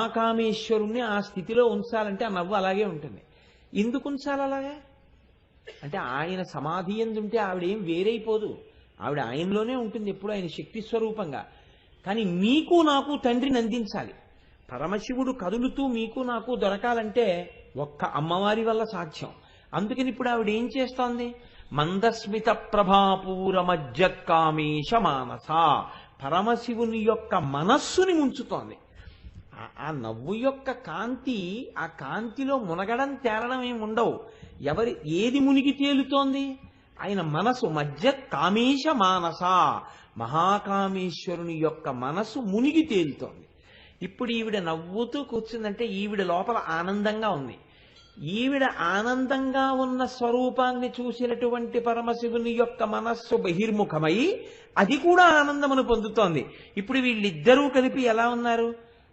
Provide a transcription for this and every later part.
మహాకామేశ్వరుణ్ణి ఆ స్థితిలో ఉంచాలంటే ఆ నవ్వు అలాగే ఉంటుంది. ఎందుకు ఉంచాలి అలాగే అంటే ఆయన సమాధి ఎందుంటే ఆవిడేం వేరైపోదు, ఆవిడ ఆయనలోనే ఉంటుంది ఎప్పుడు, ఆయన శక్తి స్వరూపంగా. కానీ మీకు నాకు తండ్రిని అందించాలి. పరమశివుడు కదులుతూ మీకు నాకు దొరకాలంటే ఒక్క అమ్మవారి వల్ల సాధ్యం. అందుకని ఇప్పుడు ఆవిడ ఏం చేస్తోంది? మందస్మిత ప్రభాపూర మజ్జత్కామేశ మానస, పరమశివుని యొక్క మనస్సుని ముంచుతోంది. ఆ నవ్వు యొక్క కాంతి, ఆ కాంతిలో మునగడం తేలడం ఏమి ఉండవు. ఏది మునిగి తేలుతోంది? ఆయన మనసు. మధ్య కామేశ మానస, మహాకామేశ్వరుని యొక్క మనసు మునిగి తేలుతోంది. ఇప్పుడు ఈవిడ నవ్వుతూ కూర్చుందంటే ఈవిడ లోపల ఆనందంగా ఉంది. ఈవిడ ఆనందంగా ఉన్న స్వరూపాన్ని చూసినటువంటి పరమశివుని యొక్క మనస్సు బహిర్ముఖమై అది కూడా ఆనందమును పొందుతోంది. ఇప్పుడు వీళ్ళిద్దరూ కలిపి ఎలా ఉన్నారు?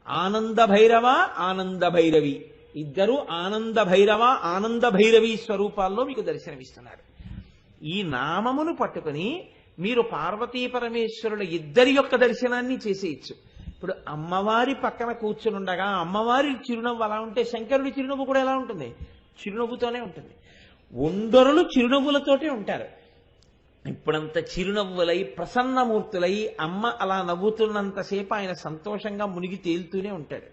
ఆనంద భైరవ, ఆనంద భైరవి. ఇద్దరు ఆనంద భైరవ, ఆనంద భైరవి స్వరూపాల్లో మీకు దర్శనమిస్తున్నారు. ఈ నామమును పట్టుకుని మీరు పార్వతీ పరమేశ్వరుల ఇద్దరి యొక్క దర్శనాన్ని చేసేయచ్చు. ఇప్పుడు అమ్మవారి పక్కన కూర్చునుండగా అమ్మవారి చిరునవ్వు అలా ఉంటే శంకరుడి చిరునవ్వు కూడా ఎలా ఉంటుంది? చిరునవ్వుతోనే ఉంటుంది. ఒండరులు చిరునవ్వులతోటే ఉంటారు. ఇప్పుడంత చిరునవ్వులై ప్రసన్నమూర్తులై అమ్మ అలా నవ్వుతున్నంతసేపు ఆయన సంతోషంగా మునిగి తేలుతూనే ఉంటాడు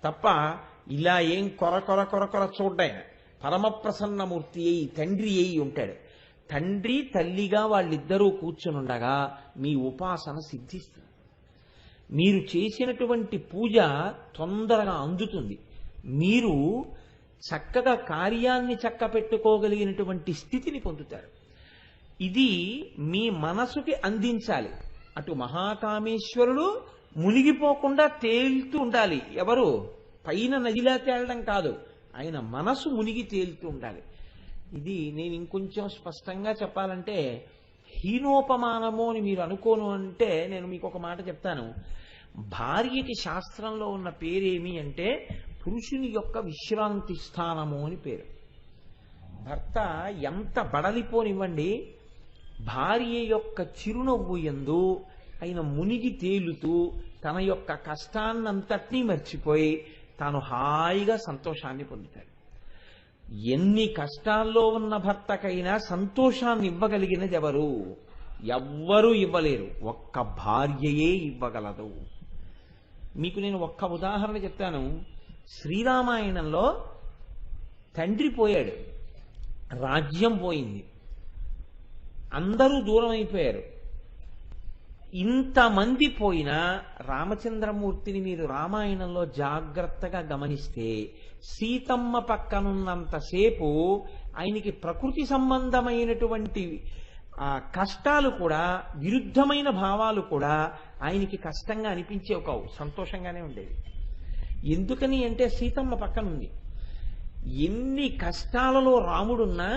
తప్ప ఇలా ఏం కొర కొర కొర కొర చూడ్డాయన. పరమ ప్రసన్నమూర్తి అయి తండ్రి అయి ఉంటాడు. తండ్రి తల్లిగా వాళ్ళిద్దరూ కూర్చునుండగా మీ ఉపాసన సిద్ధిస్తుంది. మీరు చేసినటువంటి పూజ తొందరగా అందుతుంది. మీరు చక్కగా కార్యాన్ని చక్కపెట్టుకోగలిగినటువంటి స్థితిని పొందుతారు. ఇది మీ మనసుకి అందించాలి. అటు మహాకామేశ్వరుడు మునిగిపోకుండా తేలుతూ ఉండాలి. ఎవరు? పైన నదిలా తేలడం కాదు, ఆయన మనసు మునిగి తేలుతూ ఉండాలి. ఇది నేను ఇంకొంచెం స్పష్టంగా చెప్పాలంటే హీనోపమానము అని మీరు అనుకోను అంటే నేను మీకు ఒక మాట చెప్తాను. భార్యకి శాస్త్రంలో ఉన్న పేరేమి అంటే పురుషుని యొక్క విశ్రాంతి స్థానము అని పేరు. భర్త ఎంత బడలిపోనివ్వండి, భార్య యొక్క చిరునవ్వు యందు ఆయన మునిగి తేలుతూ తన యొక్క కష్టాన్నంతటినీ మర్చిపోయి తాను హాయిగా సంతోషాన్ని పొందుతాడు. ఎన్ని కష్టాల్లో ఉన్న భర్తకైనా సంతోషాన్ని ఇవ్వగలిగినది ఎవరు? ఎవ్వరూ ఇవ్వలేరు, ఒక్క భార్యయే ఇవ్వగలదు. మీకు నేను ఒక్క ఉదాహరణ చెప్తాను. శ్రీరామాయణంలో తండ్రి పోయాడు, రాజ్యం పోయింది, అందరూ దూరం అయిపోయారు. ఇంతమంది పోయినా రామచంద్రమూర్తిని మీరు రామాయణంలో జాగ్రత్తగా గమనిస్తే సీతమ్మ పక్కనున్నంతసేపు ఆయనకి ప్రకృతి సంబంధమైనటువంటి కష్టాలు కూడా, విరుద్ధమైన భావాలు కూడా ఆయనకి కష్టంగా అనిపించేవి కావు, సంతోషంగానే ఉండేది. ఎందుకని అంటే సీతమ్మ పక్కనుంది. ఎన్ని కష్టాలలో రాముడున్నా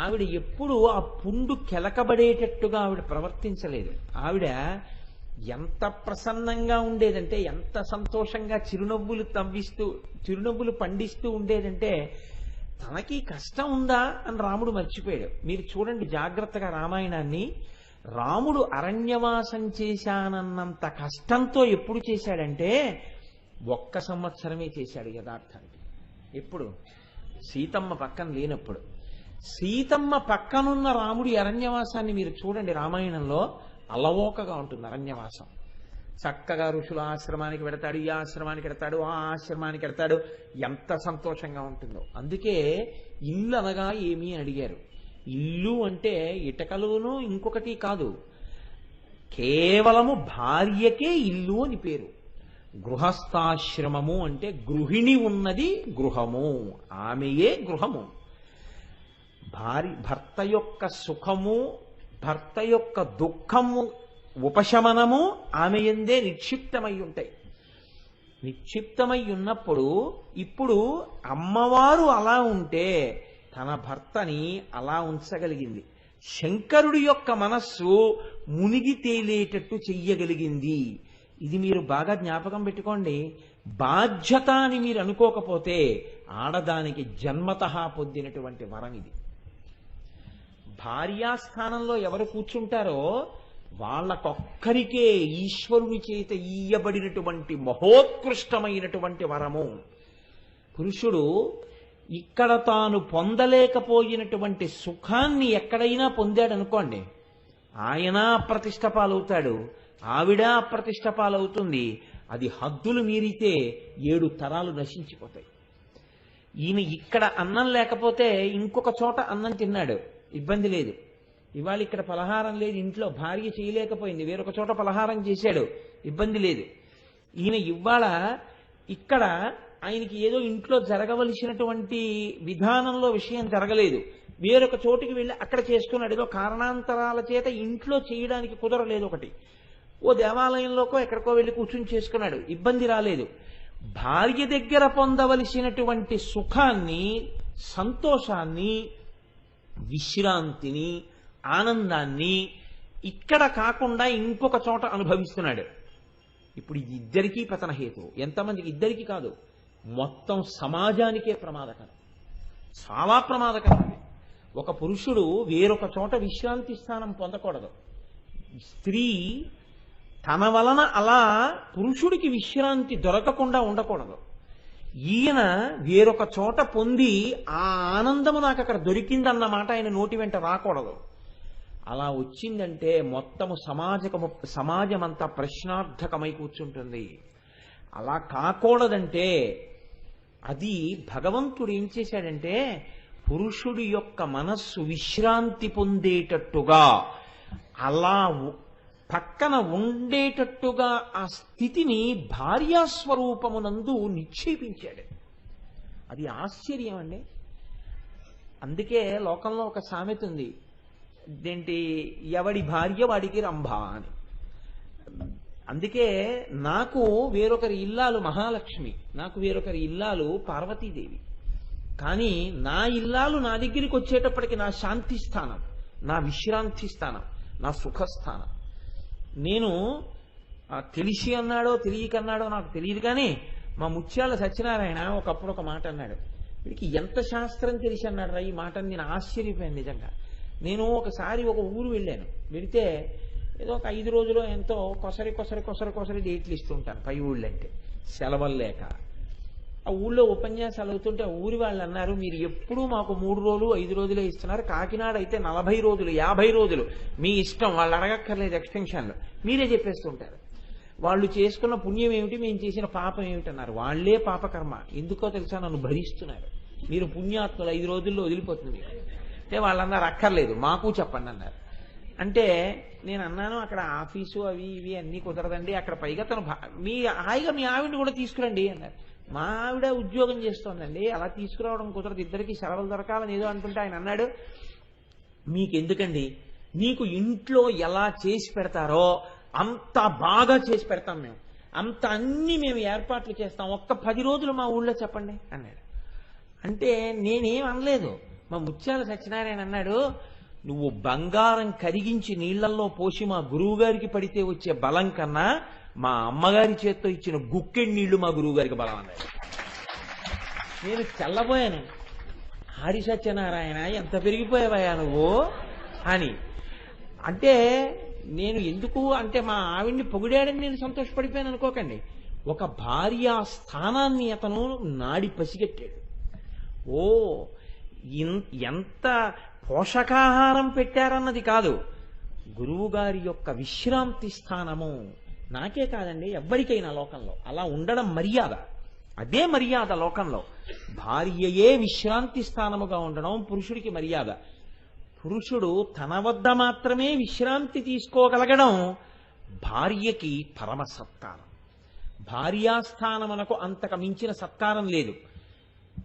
ఆవిడ ఎప్పుడూ ఆ పుండు కెలకబడేటట్టుగా ఆవిడ ప్రవర్తించలేదు. ఆవిడ ఎంత ప్రసన్నంగా ఉండేదంటే, ఎంత సంతోషంగా చిరునవ్వులు పండిస్తూ ఉండేదంటే తనకి కష్టం ఉందా అని రాముడు మర్చిపోయాడు. మీరు చూడండి జాగ్రత్తగా రామాయణాన్ని. రాముడు అరణ్యవాసం చేశానన్నంత కష్టంతో ఎప్పుడు చేశాడంటే 1 సంవత్సరమే చేశాడు యథార్థానికి. ఎప్పుడు? సీతమ్మ పక్కన లేనప్పుడు. సీతమ్మ పక్కనున్న రాముడి అరణ్యవాసాన్ని మీరు చూడండి రామాయణంలో. అలవోకగా ఉంటుంది అరణ్యవాసం. చక్కగా ఋషుల ఆశ్రమానికి వెడతాడు, ఈ ఆశ్రమానికి వెడతాడు, ఆ ఆశ్రమానికి వెడతాడు, ఎంత సంతోషంగా ఉంటుందో. అందుకే ఇల్లు అనగా ఏమి అని అడిగారు. ఇల్లు అంటే ఇటకలోనూ ఇంకొకటి కాదు, కేవలము భార్యకే ఇల్లు అని పేరు. గృహస్థాశ్రమము అంటే గృహిణి ఉన్నది గృహము, ఆమెయే గృహము. భర్త యొక్క సుఖము, భర్త యొక్క దుఃఖము, ఉపశమనము ఆమె యందే నిక్షిప్తమై ఉంటాయి. నిక్షిప్తమై ఉన్నప్పుడు ఇప్పుడు అమ్మవారు అలా ఉంటే తన భర్తని అలా ఉంచగలిగింది. శంకరుడి యొక్క మనస్సు మునిగి తేలేటట్టు చెయ్యగలిగింది. ఇది మీరు బాగా జ్ఞాపకం పెట్టుకోండి. బాధ్యత అని మీరు అనుకోకపోతే ఆడదానికి జన్మతః పొందినటువంటి వరం ఇది. భార్యాస్థానంలో ఎవరు కూర్చుంటారో వాళ్ళకొక్కరికే ఈశ్వరుని చేత ఇయ్యబడినటువంటి మహోత్కృష్టమైనటువంటి వరము. పురుషుడు ఇక్కడ తాను పొందలేకపోయినటువంటి సుఖాన్ని ఎక్కడైనా పొందాడనుకోండి, ఆయన అప్రతిష్ట పాలవుతాడు, ఆవిడ అప్రతిష్ట పాలవుతుంది. అది హద్దులు మీరితే 7 తరాలు నశించిపోతాయి. ఈయన ఇక్కడ అన్నం లేకపోతే ఇంకొక చోట అన్నం తిన్నాడు, ఇబ్బంది లేదు. ఇవాళ ఇక్కడ పలహారం లేదు, ఇంట్లో భార్య చేయలేకపోయింది, వేరొక చోట పలహారం చేశాడు, ఇబ్బంది లేదు. ఈయన ఇవాళ ఇక్కడ ఆయనకి ఏదో ఇంట్లో జరగవలసినటువంటి విధానంలో విషయం జరగలేదు, వేరొక చోటికి వెళ్ళి అక్కడ చేసుకున్నాడు. ఏదో కారణాంతరాల చేత ఇంట్లో చేయడానికి కుదరలేదు. ఒకటి ఓ దేవాలయంలోకో ఎక్కడికో వెళ్ళి కూర్చుని చేసుకున్నాడు, ఇబ్బంది రాలేదు. భార్య దగ్గర పొందవలసినటువంటి సుఖాన్ని, సంతోషాన్ని, విశ్రాంతిని, ఆనందాన్ని ఇక్కడ కాకుండా ఇంకొక చోట అనుభవిస్తున్నాడు. ఇప్పుడు ఇది ఇద్దరికీ పతనహేతు. ఎంతమందికి? ఇద్దరికి కాదు, మొత్తం సమాజానికే ప్రమాదకరం, చాలా ప్రమాదకరం. ఒక పురుషుడు వేరొక చోట విశ్రాంతి స్థానం పొందకూడదు. స్త్రీ తన వలన అలా పురుషుడికి విశ్రాంతి దొరకకుండా ఉండకూడదు. ఈయన వేరొక చోట పొంది ఆ ఆనందము నాకు అక్కడ దొరికిందన్నమాట ఆయన నోటి వెంట రాకూడదు. అలా వచ్చిందంటే మొత్తము సమాజమంతా ప్రశ్నార్థకమై కూర్చుంటుంది. అలా కాకూడదంటే అది భగవంతుడు ఏం చేశాడంటే, పురుషుడి యొక్క మనస్సు విశ్రాంతి పొందేటట్టుగా, అలా పక్కన ఉండేటట్టుగా ఆ స్థితిని భార్యాస్వరూపమునందు నిక్షేపించాడు. అది ఆశ్చర్యం అండి. అందుకే లోకంలో ఒక సామెత ఉంది, ఇదేంటి, ఎవడి భార్య వాడికి రంభ అని. అందుకే నాకు వేరొకరి ఇల్లాలు మహాలక్ష్మి, నాకు వేరొకరి ఇల్లాలు పార్వతీదేవి. కానీ నా ఇల్లాలు నా దగ్గరికి వచ్చేటప్పటికి నా శాంతి స్థానం, నా విశ్రాంతి స్థానం, నా సుఖస్థానం. నేను తెలిసి అన్నాడో తెలియకన్నాడో నాకు తెలియదు, కానీ మా ముత్యాల సత్యనారాయణ ఒకప్పుడు ఒక మాట అన్నాడు. వీడికి ఎంత శాస్త్రం తెలిసి అన్నాడు రా ఈ మాటని నేను ఆశ్చర్యపోయాను నిజంగా. నేను ఒకసారి ఒక ఊరు వెళ్ళాను, వెళితే ఏదో ఒక 5 రోజులు ఎంతో కొసరి డేట్లు ఇస్తుంటాను పై ఊళ్ళో, అంటే సెలవులు లేక. ఆ ఊళ్ళో ఉపన్యాసాలు అవుతుంటే ఊరి వాళ్ళు అన్నారు, మీరు ఎప్పుడూ మాకు 3 రోజులు 5 రోజులే ఇస్తున్నారు, కాకినాడ అయితే 40 రోజులు 50 రోజులు మీ ఇష్టం, వాళ్ళు అడగక్కర్లేదు ఎక్స్టెన్షన్లు, మీరే చెప్పేస్తుంటారు. వాళ్ళు చేసుకున్న పుణ్యం ఏమిటి, మేము చేసిన పాపం ఏమిటన్నారు. వాళ్లే పాపకర్మ ఎందుకో తెలుసా నన్ను భరిస్తున్నారు, మీరు పుణ్యాత్ములు 5 రోజుల్లో వదిలిపోతుంది అంటే. వాళ్ళన్నారు అక్కర్లేదు మాకు చెప్పండి అన్నారు. అంటే నేను అన్నాను, అక్కడ ఆఫీసు అవి ఇవి అన్నీ కుదరదండి, అక్కడ పైగా తను హాయిగా మీ ఆవిడని కూడా తీసుకురండి అన్నారు. మా ఆవిడ ఉద్యోగం చేస్తోందండి, అలా తీసుకురావడం కుదరదు, ఇద్దరికి సెలవులు దొరకాలని ఏదో అంటుంటే ఆయన అన్నాడు, మీకెందుకండి, మీకు ఇంట్లో ఎలా చేసి పెడతారో అంత బాగా చేసి పెడతాం మేము, అంత అన్ని మేము ఏర్పాట్లు చేస్తాం, ఒక్క 10 రోజులు మా ఊళ్ళో చెప్పండి అన్నాడు. అంటే నేనేం అనలేదు. మా ముత్యాల సత్యనారాయణ అన్నాడు, నువ్వు బంగారం కరిగించి నీళ్లల్లో పోసి మా గురువు గారికి పడితే వచ్చే బలం కన్నా మా అమ్మగారి చేత్తో ఇచ్చిన గుక్కెడి నీళ్లు మా గురువు గారికి బలం అన్నాడు. నేను తెల్లబోయాను, హరి సత్యనారాయణ ఎంత పెరిగిపోయావయ్యా నువ్వు అని. అంటే నేను ఎందుకు అంటే మా ఆవిడ్ని పొగిడాడని నేను సంతోషపడిపోయాను అనుకోకండి. ఒక భార్య స్థానాన్ని అతను నాడి పసిగట్టాడు. ఓ ఎంత పోషకాహారం పెట్టారన్నది కాదు, గురువు గారి యొక్క విశ్రాంతి స్థానము. నాకే కాదండి, ఎవ్వరికైనా లోకంలో అలా ఉండడం మర్యాద, అదే మర్యాద లోకంలో. భార్యయే విశ్రాంతి స్థానముగా ఉండడం పురుషుడికి మర్యాద. పురుషుడు తన వద్ద మాత్రమే విశ్రాంతి తీసుకోగలగడం భార్యకి పరమ సత్కారం. భార్యాస్థానమునకు అంతకు మించిన సత్కారం లేదు,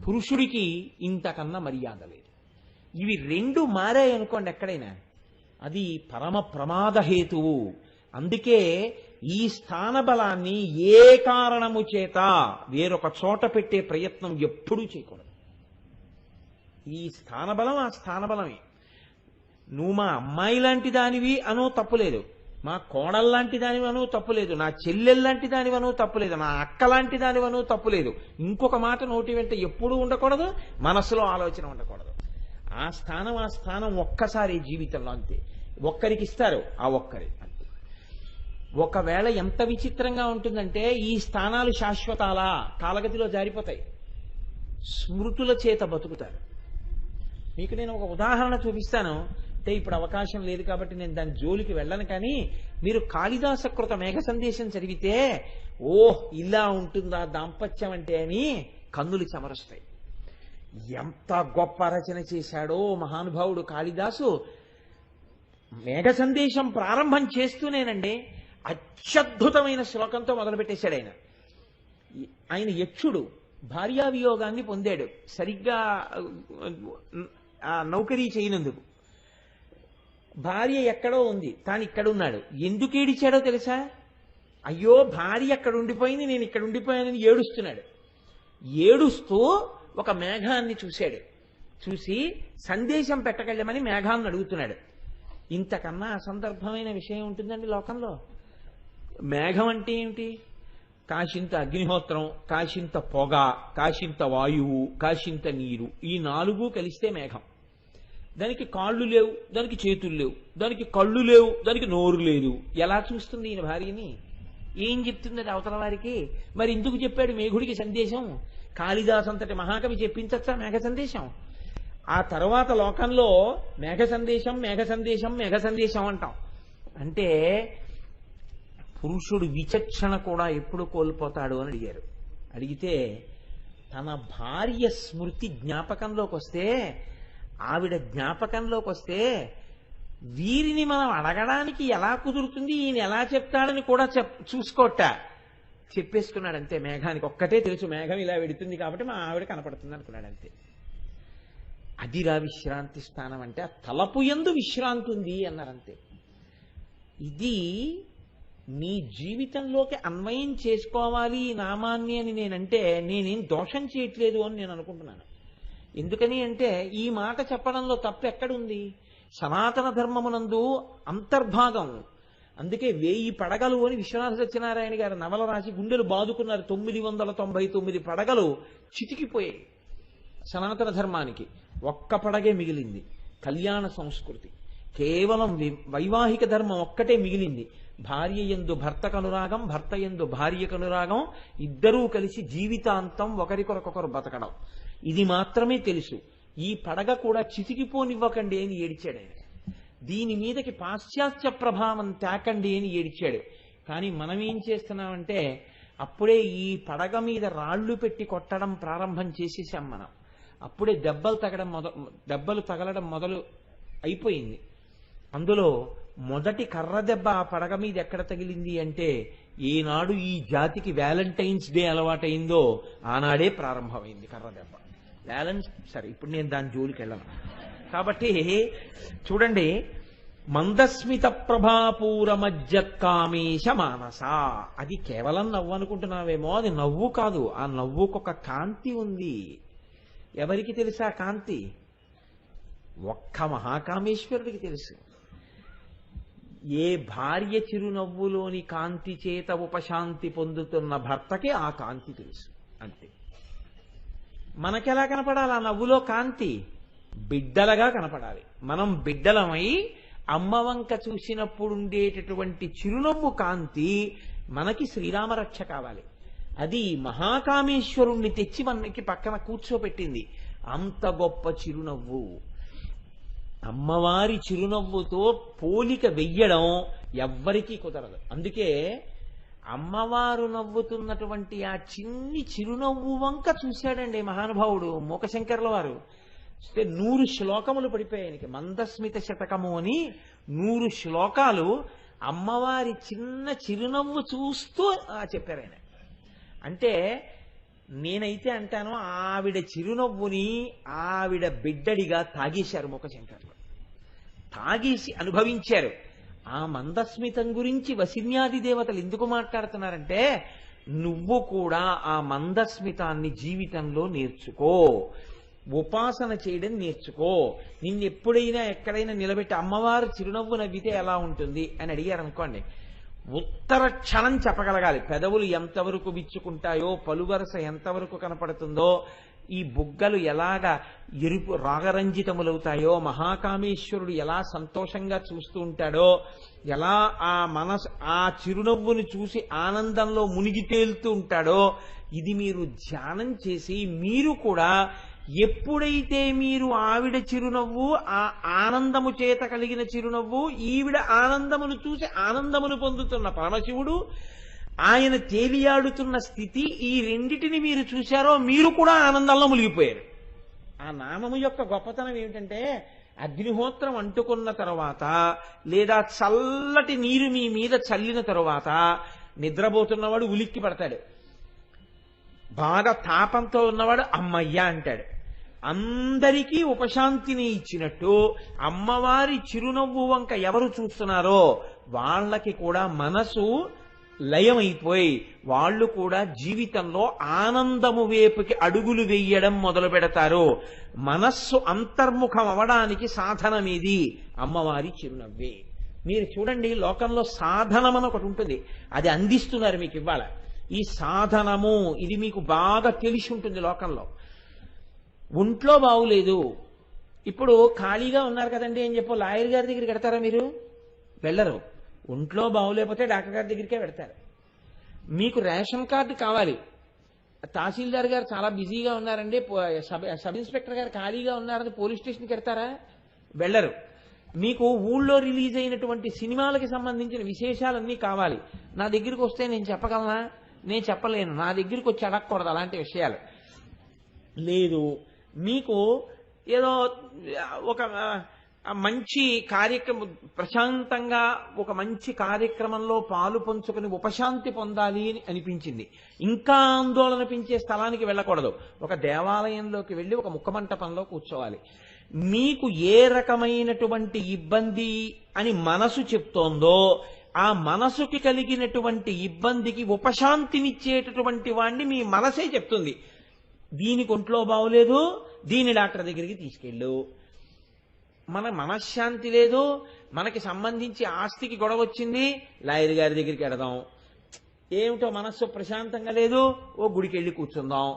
పురుషుడికి ఇంతకన్నా మర్యాద లేదు. ఇవి 2 మారాయి అనుకోండి ఎక్కడైనా, అది పరమ ప్రమాదహేతువు. అందుకే ఈ స్థాన బలాన్ని ఏ కారణము చేత వేరొక చోట పెట్టే ప్రయత్నం ఎప్పుడూ చేయకూడదు. ఈ స్థానబలం ఆ స్థానబలమే. నువ్వు మా అమ్మాయి లాంటి దానివి అనో తప్పులేదు, మా కోడల్లాంటి దానివనో తప్పులేదు, నా చెల్లెల్లాంటి దానివనో తప్పులేదు, నా అక్క లాంటి దానివనో తప్పులేదు. ఇంకొక మాట నోటి వెంట ఎప్పుడూ ఉండకూడదు, మనసులో ఆలోచన ఉండకూడదు. ఆ స్థానం ఒక్కసారి జీవితంలో అంతే. ఒక్కరికి ఇస్తారు, ఆ ఒక్కరి అంతే. ఒకవేళ ఎంత విచిత్రంగా ఉంటుందంటే ఈ స్థానాలు శాశ్వతాలా, కాలగతిలో జారిపోతాయి, స్మృతుల చేత బతుకుతారు. మీకు నేను ఒక ఉదాహరణ చూపిస్తాను. అంటే ఇప్పుడు అవకాశం లేదు కాబట్టి నేను దాని జోలికి వెళ్ళను. కానీ మీరు కాళిదాసకృత మేఘ సందేశం చదివితే ఓహ్ ఇలా ఉంటుందా దాంపత్యం అంటే అని కన్నులు చెమరుస్తాయి. ఎంత గొప్ప రచన చేశాడో మహానుభావుడు కాళిదాసు. మేఘ సందేశం ప్రారంభం చేస్తూనేనండి అత్యద్భుతమైన శ్లోకంతో మొదలుపెట్టేశాడు ఆయన. ఆయన యక్షుడు, భార్యావియోగాన్ని పొందాడు సరిగ్గా నౌకరీ చేయనందుకు. భార్య ఎక్కడో ఉంది, తాను ఇక్కడున్నాడు. ఎందుకు ఏడిచాడో తెలుసా? అయ్యో భార్య అక్కడ ఉండిపోయింది, నేను ఇక్కడ ఉండిపోయానని ఏడుస్తున్నాడు. ఏడుస్తూ ఒక మేఘాన్ని చూశాడు. చూసి సందేశం పెట్టగలమని మేఘాన్ని అడుగుతున్నాడు. ఇంతకన్నా అసందర్భమైన విషయం ఉంటుందండి లోకంలో? మేఘం అంటే ఏమిటి? కాశింత అగ్నిహోత్రం, కాశింత పొగ, కాశింత వాయువు, కాశింత నీరు, ఈ 4 కలిస్తే మేఘం. దానికి కాళ్ళు లేవు, దానికి చేతులు లేవు, దానికి కళ్ళు లేవు, దానికి నోరు లేదు. ఎలా చూస్తుంది ఈయన భార్యని? ఏం చెప్తుంది అది అవతల వారికి? మరి ఎందుకు చెప్పాడు మేఘుడికి సందేశం? కాళిదాసు అంతటి మహాకవి చెప్పించచ్చా మేఘ సందేశం? ఆ తర్వాత లోకంలో మేఘ సందేశం, మేఘ సందేశం, మేఘ సందేశం అంటాం. అంటే పురుషుడు విచక్షణ కూడా ఎప్పుడు కోల్పోతాడు అని అడిగారు. అడిగితే తన భార్య స్మృతి జ్ఞాపకంలోకి వస్తే, ఆవిడ జ్ఞాపకంలోకి వస్తే వీరిని మనం అడగడానికి ఎలా కుదురుతుంది, ఈయన ఎలా చెప్తాడని కూడా చూసుకోట చెప్పేసుకున్నాడు అంతే. మేఘానికి ఒక్కటే తెలుసు, మేఘం ఇలా వెడుతుంది కాబట్టి మా ఆవిడ కనపడుతుంది అనుకున్నాడు అంతే. అదిరా విశ్రాంతి స్థానం అంటే, ఆ తలపు యందు విశ్రాంతి ఉంది అన్నారంతే. ఇది నీ జీవితంలోకి అన్వయం చేసుకోవాలి ఈ నామాన్ని అని నేనంటే నేనేం దోషం చేయట్లేదు అని నేను అనుకుంటున్నాను. ఎందుకని అంటే ఈ మాట చెప్పడంలో తప్పు ఎక్కడుంది? సనాతన ధర్మమునందు అంతర్భాగం. అందుకే 1000 పడగలు అని విశ్వనాథ సత్యనారాయణ గారు నవల రాసి గుండెలు బాదుకున్నారు. 999 పడగలు చితికిపోయాయి సనాతన ధర్మానికి. ఒక్క పడగే మిగిలింది, కళ్యాణ సంస్కృతి. కేవలం వైవాహిక ధర్మం ఒక్కటే మిగిలింది. భార్య యందు భర్తకు అనురాగం, భర్త యందు భార్యకు అనురాగం, ఇద్దరూ కలిసి జీవితాంతం ఒకరికొరకొకరు బతకడం, ఇది మాత్రమే తెలుసు. ఈ పడగ కూడా చితికిపోనివ్వకండి అని ఏడిచాడు ఆయన. దీని మీదకి పాశ్చాత్య ప్రభావం తేకండి అని ఏడిచాడు. కానీ మనం ఏం చేస్తున్నామంటే అప్పుడే ఈ పడగ మీద రాళ్లు పెట్టి కొట్టడం ప్రారంభం చేసేసాం మనం. అప్పుడే దెబ్బలు తగలడం మొదలు అయిపోయింది. అందులో మొదటి కర్ర దెబ్బ ఆ పడగ మీద ఎక్కడ తగిలింది అంటే, ఈనాడు ఈ జాతికి వ్యాలంటైన్స్ డే అలవాటైందో ఆనాడే ప్రారంభమైంది కర్ర దెబ్బ. సరే ఇప్పుడు నేను దాని జోలికి వెళ్ళను. కాబట్టి చూడండి, మందస్మిత ప్రభాపూర మజ్జత్కామేశ మానస. అది కేవలం నవ్వు అనుకుంటున్నావేమో, అది నవ్వు కాదు. ఆ నవ్వుకొక కాంతి ఉంది. ఎవరికి తెలుసా కాంతి? ఒక్క మహాకామేశ్వరుడికి తెలుసు. ఏ భార్య చిరునవ్వులోని కాంతి చేత ఉపశాంతి పొందుతున్న భర్తకి ఆ కాంతి తెలుసు అంతే. మనకెలా కనపడాలి ఆ నవ్వులో కాంతి? బిడ్డలుగా కనపడాలి. మనం బిడ్డలమై అమ్మవంక చూసినప్పుడు ఉండేటటువంటి చిరునవ్వు కాంతి మనకి శ్రీరామరక్ష కావాలి. అది మహాకామేశ్వరుణ్ణి తెచ్చి మనకి పక్కన కూర్చోపెట్టింది. అంత గొప్ప చిరునవ్వు. అమ్మవారి చిరునవ్వుతో పోలిక వెయ్యడం ఎవ్వరికీ కుదరదు. అందుకే అమ్మవారు నవ్వుతున్నటువంటి ఆ చిన్ని చిరునవ్వు వంక చూశాడండి మహానుభావుడు మూకశంకర్ల వారు. 100 శ్లోకములు పడిపోయాయనికి. మందస్మిత శతకము అని 100 శ్లోకాలు అమ్మవారి చిన్న చిరునవ్వు చూస్తూ చెప్పారు ఆయన. అంటే నేనైతే అంటాను, ఆవిడ చిరునవ్వుని ఆవిడ బిడ్డడిగా తాగేశారు మూకశంకర్లు. తాగేసి అనుభవించారు. ఆ మందస్మితం గురించి వసిన్యాది దేవతలు ఎందుకు మాట్లాడుతున్నారంటే, నువ్వు కూడా ఆ మందస్మితాన్ని జీవితంలో నేర్చుకో, ఉపాసన చేయడం నేర్చుకో. నిన్నెప్పుడైనా ఎక్కడైనా నిలబెట్టి అమ్మవారు చిరునవ్వు నవ్వితే ఎలా ఉంటుంది అని అడిగారు అనుకోండి, ఉత్తర క్షణం చెప్పగలగాలి. పెదవులు ఎంతవరకు విచ్చుకుంటాయో, పలువరస ఎంతవరకు కనపడుతుందో, ఈ బుగ్గలు ఎలాగ ఎరుపు రాగరంజితములవుతాయో, మహాకామేశ్వరుడు ఎలా సంతోషంగా చూస్తూ ఉంటాడో, ఎలా ఆ చిరునవ్వుని చూసి ఆనందంలో మునిగి తేలుతూ ఉంటాడో, ఇది మీరు ధ్యానం చేసి మీరు కూడా ఎప్పుడైతే మీరు ఆవిడ చిరునవ్వు, ఆ ఆనందము చేత కలిగిన చిరునవ్వు, ఈవిడ ఆనందమును చూసి ఆనందమును పొందుతున్న పరమశివుడు, ఆయన తేలియాడుతున్న స్థితి, ఈ రెండిటిని మీరు చూశారో మీరు కూడా ఆనందంలో మునిగిపోయారు. ఆ నామము యొక్క గొప్పతనం ఏమిటంటే, అగ్నిహోత్రం అంటుకున్న తరువాత లేదా చల్లటి నీరు మీ మీద చల్లిన తరువాత నిద్రపోతున్నవాడు ఉలిక్కి పడతాడు, బాగా తాపంతో ఉన్నవాడు అమ్మయ్య అంటాడు. అందరికీ ఉపశాంతిని ఇచ్చినట్టు అమ్మవారి చిరునవ్వు వంక ఎవరు చూస్తున్నారో వాళ్ళకి కూడా మనసు లయమైపోయి వాళ్ళు కూడా జీవితంలో ఆనందము వైపుకి అడుగులు వేయడం మొదలు పెడతారు. మనస్సు అంతర్ముఖం అవడానికి సాధనమేది? అమ్మవారి చిరునవ్వే. మీరు చూడండి, లోకంలో సాధనం అని ఒకటి ఉంటుంది, అది అందిస్తున్నారు మీకు ఇవాళ. ఈ సాధనము ఇది మీకు బాగా తెలిసి ఉంటుంది. లోకంలో ఒంట్లో బాగులేదు, ఇప్పుడు ఖాళీగా ఉన్నారు కదండి అని చెప్పి లాయర్ గారి దగ్గరికి వెడతారా? మీరు వెళ్ళరు. ఒంట్లో బాగులేకపోతే డాక్టర్ గారి దగ్గరికే పెడతారు. మీకు రేషన్ కార్డు కావాలి, తహసీల్దార్ గారు చాలా బిజీగా ఉన్నారండి, సబ్ ఇన్స్పెక్టర్ గారు ఖాళీగా ఉన్నారని పోలీస్ స్టేషన్కి వెడతారా? వెళ్ళరు. మీకు ఊళ్ళో రిలీజ్ అయినటువంటి సినిమాలకి సంబంధించిన విశేషాలన్నీ కావాలి, నా దగ్గరికి వస్తే నేను చెప్పగలనా? నేను చెప్పలేను. నా దగ్గరికి వచ్చి అడగకూడదు అలాంటి విషయాలు. లేదు, మీకు ఏదో ఒక మంచి కార్యక్రమం, ప్రశాంతంగా ఒక మంచి కార్యక్రమంలో పాలు పంచుకుని ఉపశాంతి పొందాలి అని అనిపించింది, ఇంకా ఆందోళన పెంచే స్థలానికి వెళ్ళకూడదు, ఒక దేవాలయంలోకి వెళ్ళి ఒక ముఖమంటపంలో కూర్చోవాలి. మీకు ఏ రకమైనటువంటి ఇబ్బంది అని మనసు చెప్తోందో ఆ మనసుకి కలిగినటువంటి ఇబ్బందికి ఉపశాంతినిచ్చేటటువంటి వాణ్ణి మీ మనసే చెప్తుంది. దీనికి ఒంట్లో బాగోలేదు, దీని డాక్టర్ దగ్గరికి తీసుకెళ్ళు. మన మనశ్శాంతి లేదు, మనకి సంబంధించి ఆస్తికి గొడవ వచ్చింది, లాయర్ గారి దగ్గరికి వెడదాం. ఏమిటో మనస్సు ప్రశాంతంగా లేదు, ఓ గుడికి వెళ్ళి కూర్చుందాం.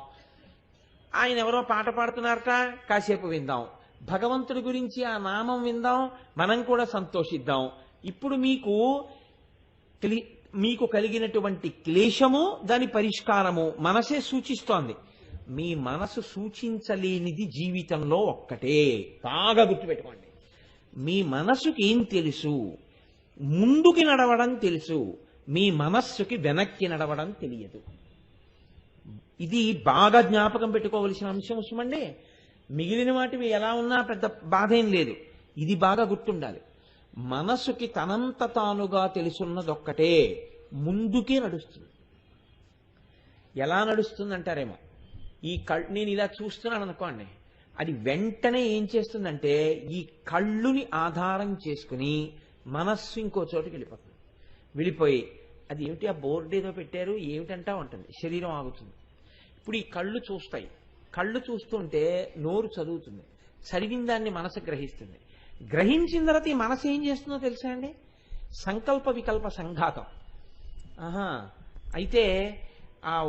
ఆయన ఎవరో పాట పాడుతున్నారట, కాసేపు విందాం. భగవంతుడి గురించి ఆ నామం విందాం, మనం కూడా సంతోషిద్దాం. ఇప్పుడు మీకు కలిగినటువంటి క్లేశము, దాని పరిష్కారము మనసే సూచిస్తోంది. మీ మనసు సూచించలేనిది జీవితంలో ఒక్కటే, బాగా గుర్తుపెట్టుకోండి. మీ మనసుకి ఏం తెలుసు? ముందుకి నడవడం తెలుసు, మీ మనస్సుకి వెనక్కి నడవడం తెలియదు. ఇది బాగా జ్ఞాపకం పెట్టుకోవలసిన అంశం సుమండి. మిగిలిన వాటివి ఎలా ఉన్నా పెద్ద బాధ ఏం లేదు, ఇది బాగా గుర్తుండాలి. మనసుకి తనంత తానుగా తెలుసున్నదొక్కటే, ముందుకే నడుస్తుంది. ఎలా నడుస్తుందంటారేమో, నేను ఇలా చూస్తున్నాను అనుకోండి, అది వెంటనే ఏం చేస్తుందంటే ఈ కళ్ళుని ఆధారం చేసుకుని మనస్సు ఇంకో చోటుకి వెళ్ళిపోయి అది ఏమిటి, ఆ బోర్డు ఏదో పెట్టారు ఏమిటంటా ఉంటుంది, శరీరం ఆగుతుంది. ఇప్పుడు ఈ కళ్ళు చూస్తాయి, కళ్ళు చూస్తుంటే నోరు చదువుతుంది, చదివిన దాన్ని మనసు గ్రహిస్తుంది. గ్రహించిన తర్వాత ఈ మనసు ఏం చేస్తుందో తెలుసా అండి? సంకల్ప వికల్ప సంఘాతం. అయితే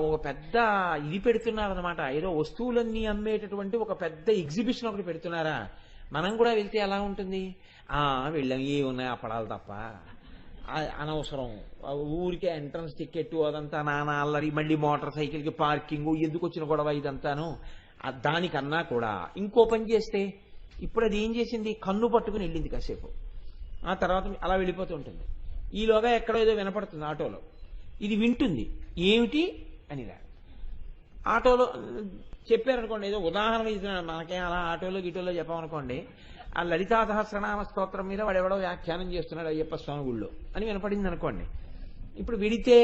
ఒక పెద్ద ఇది పెడుతున్నారనమాట, ఏదో వస్తువులన్నీ అమ్మేటటువంటి ఒక పెద్ద ఎగ్జిబిషన్ ఒకటి పెడుతున్నారా. మనం కూడా వెళ్తే ఎలా ఉంటుంది? వెళ్ళాం, ఏమున్నాయి అప్పడాలు తప్ప, అనవసరం, ఊరికే ఎంట్రన్స్ టికెట్ అదంతా నానా అల్లరి, మళ్ళీ మోటార్ సైకిల్కి పార్కింగ్, ఎందుకు వచ్చిన గొడవ ఇదంతాను. దానికన్నా కూడా ఇంకో పని చేస్తే, ఇప్పుడు అది ఏం చేసింది, కన్ను పట్టుకుని వెళ్ళింది కాసేపు, ఆ తర్వాత అలా వెళ్ళిపోతూ ఉంటుంది. ఈలోగా ఎక్కడో ఏదో వినపడుతుంది ఆటోలో, ఇది వింటుంది, ఏమిటి అనిలా. ఆటోలో చెప్పారనుకోండి, ఏదో ఉదాహరణ ఇస్తున్నాను, మనకేం అలా ఆటోలో గిటోలో చెప్పామనుకోండి, ఆ లలితా సహస్రనామ స్తోత్రం మీద వాడెవడో వ్యాఖ్యానం చేస్తున్నాడు అయ్యప్ప స్వామి గుళ్ళో అని వినపడింది అనుకోండి. ఇప్పుడు విడితే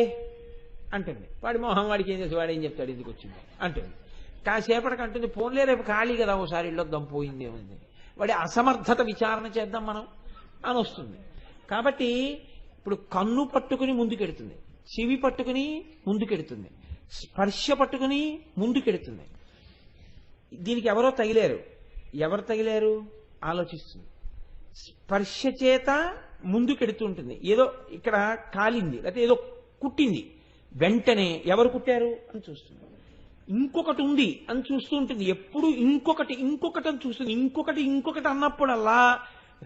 అంటుంది, వాడి మొహం వాడికి ఏం చేసి వాడు ఏం చెప్తాడు, ఎందుకు వచ్చింది అంటుంది. కాసేపటికి అంటుంది, పోన్లే రేపు ఖాళీ కదా ఓసారి ఇళ్ళొద్దాం, పోయిందే ఉంది, వాడి అసమర్థత విచారణ చేద్దాం మనం అని వస్తుంది. కాబట్టి ఇప్పుడు కన్ను పట్టుకుని ముందుకెడుతుంది, చెవి పట్టుకుని ముందుకెడుతుంది, స్పర్శ పట్టుకుని ముందుకెడుతుంది. దీనికి ఎవరో తగిలేరు, ఎవరు తగిలేరు ఆలోచిస్తుంది. స్పర్శ చేత ముందుకెడుతూ ఉంటుంది. ఏదో ఇక్కడ కాలింది, లేకపోతే ఏదో కుట్టింది, వెంటనే ఎవరు కుట్టారు అని చూస్తుంది. ఇంకొకటి ఉంది అని చూస్తూ ఉంటుంది. ఎప్పుడు ఇంకొకటి ఇంకొకటి అని చూస్తుంది. ఇంకొకటి ఇంకొకటి అన్నప్పుడల్లా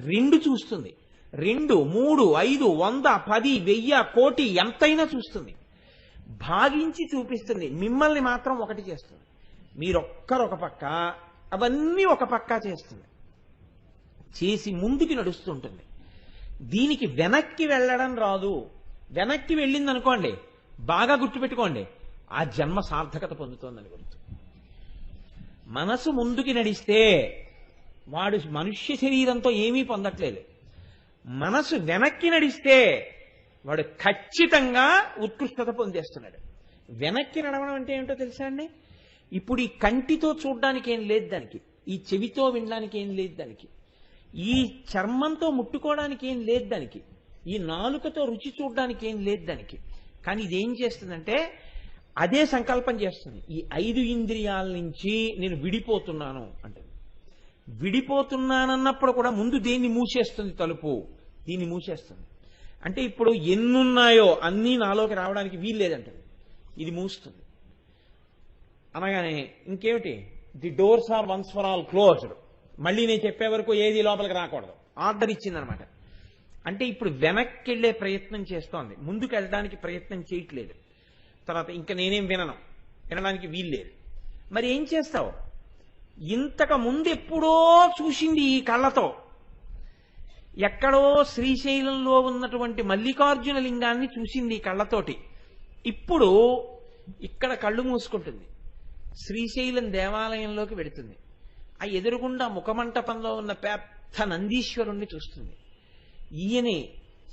2 చూస్తుంది. 2, 3, 5, 100, 10, 1000, కోటి ఎంతైనా చూస్తుంది. భాగించి చూపిస్తుంది. మిమ్మల్ని మాత్రం ఒకటి చేస్తుంది. మీరొక్కరొక పక్క, అవన్నీ ఒక పక్క చేస్తుంది. చేసి ముందుకి నడుస్తుంటుంది. దీనికి వెనక్కి వెళ్ళడం రాదు. వెనక్కి వెళ్ళింది అనుకోండి, బాగా గుర్తుపెట్టుకోండి, ఆ జన్మ సార్థకత పొందుతోందని గుర్తు. మనసు ముందుకి నడిస్తే వాడు మనుష్య శరీరంతో ఏమీ పొందట్లేదు. మనసు వెనక్కి నడిస్తే వాడు ఖచ్చితంగా ఉత్కృష్టత పొందేస్తున్నాడు. వెనక్కి నడవడం అంటే ఏంటో తెలుసా అండి? ఇప్పుడు ఈ కంటితో చూడడానికి ఏం లేదు దానికి, ఈ చెవితో వినడానికి ఏం లేదు దానికి, ఈ చర్మంతో ముట్టుకోవడానికి ఏం లేదు దానికి, ఈ నాలుకతో రుచి చూడడానికి ఏం లేదు దానికి. కానీ ఇదేం చేస్తుందంటే అదే సంకల్పం చేస్తుంది. ఈ 5 ఇంద్రియాల నుంచి నేను విడిపోతున్నాను అంటే, విడిపోతున్నానన్నప్పుడు కూడా ముందు దేన్ని మూసేస్తుంది? తలుపు. దీన్ని మూసేస్తుంది. అంటే ఇప్పుడు ఎన్నున్నాయో అన్నీ నాలోకి రావడానికి వీల్లేదంటుంది. ఇది మూస్తుంది. అనగానే ఇంకేమిటి? The doors are once for all closed. మళ్ళీ నేను చెప్పే వరకు ఏది లోపలికి రాకూడదు. ఆర్డర్ ఇచ్చిందనమాట. అంటే ఇప్పుడు వెనక్కి వెళ్ళే ప్రయత్నం చేస్తోంది, ముందుకు వెళ్ళడానికి ప్రయత్నం చేయట్లేదు. తర్వాత ఇంకా నేనేం వినడానికి వీల్లేదు. మరి ఏం చేస్తావు? ఇంతకు ముందు ఎప్పుడో చూసింది ఈ కళ్ళతో. ఎక్కడో శ్రీశైలంలో ఉన్నటువంటి మల్లికార్జున లింగాన్ని చూసింది ఈ కళ్ళతోటి. ఇప్పుడు ఇక్కడ కళ్ళు మూసుకుంటుంది, శ్రీశైలం దేవాలయంలోకి వెడుతుంది. ఆ ఎదురుగుండా ముఖమంటపంలో ఉన్న పెద్ద నందీశ్వరుణ్ణి చూస్తుంది. ఈయనే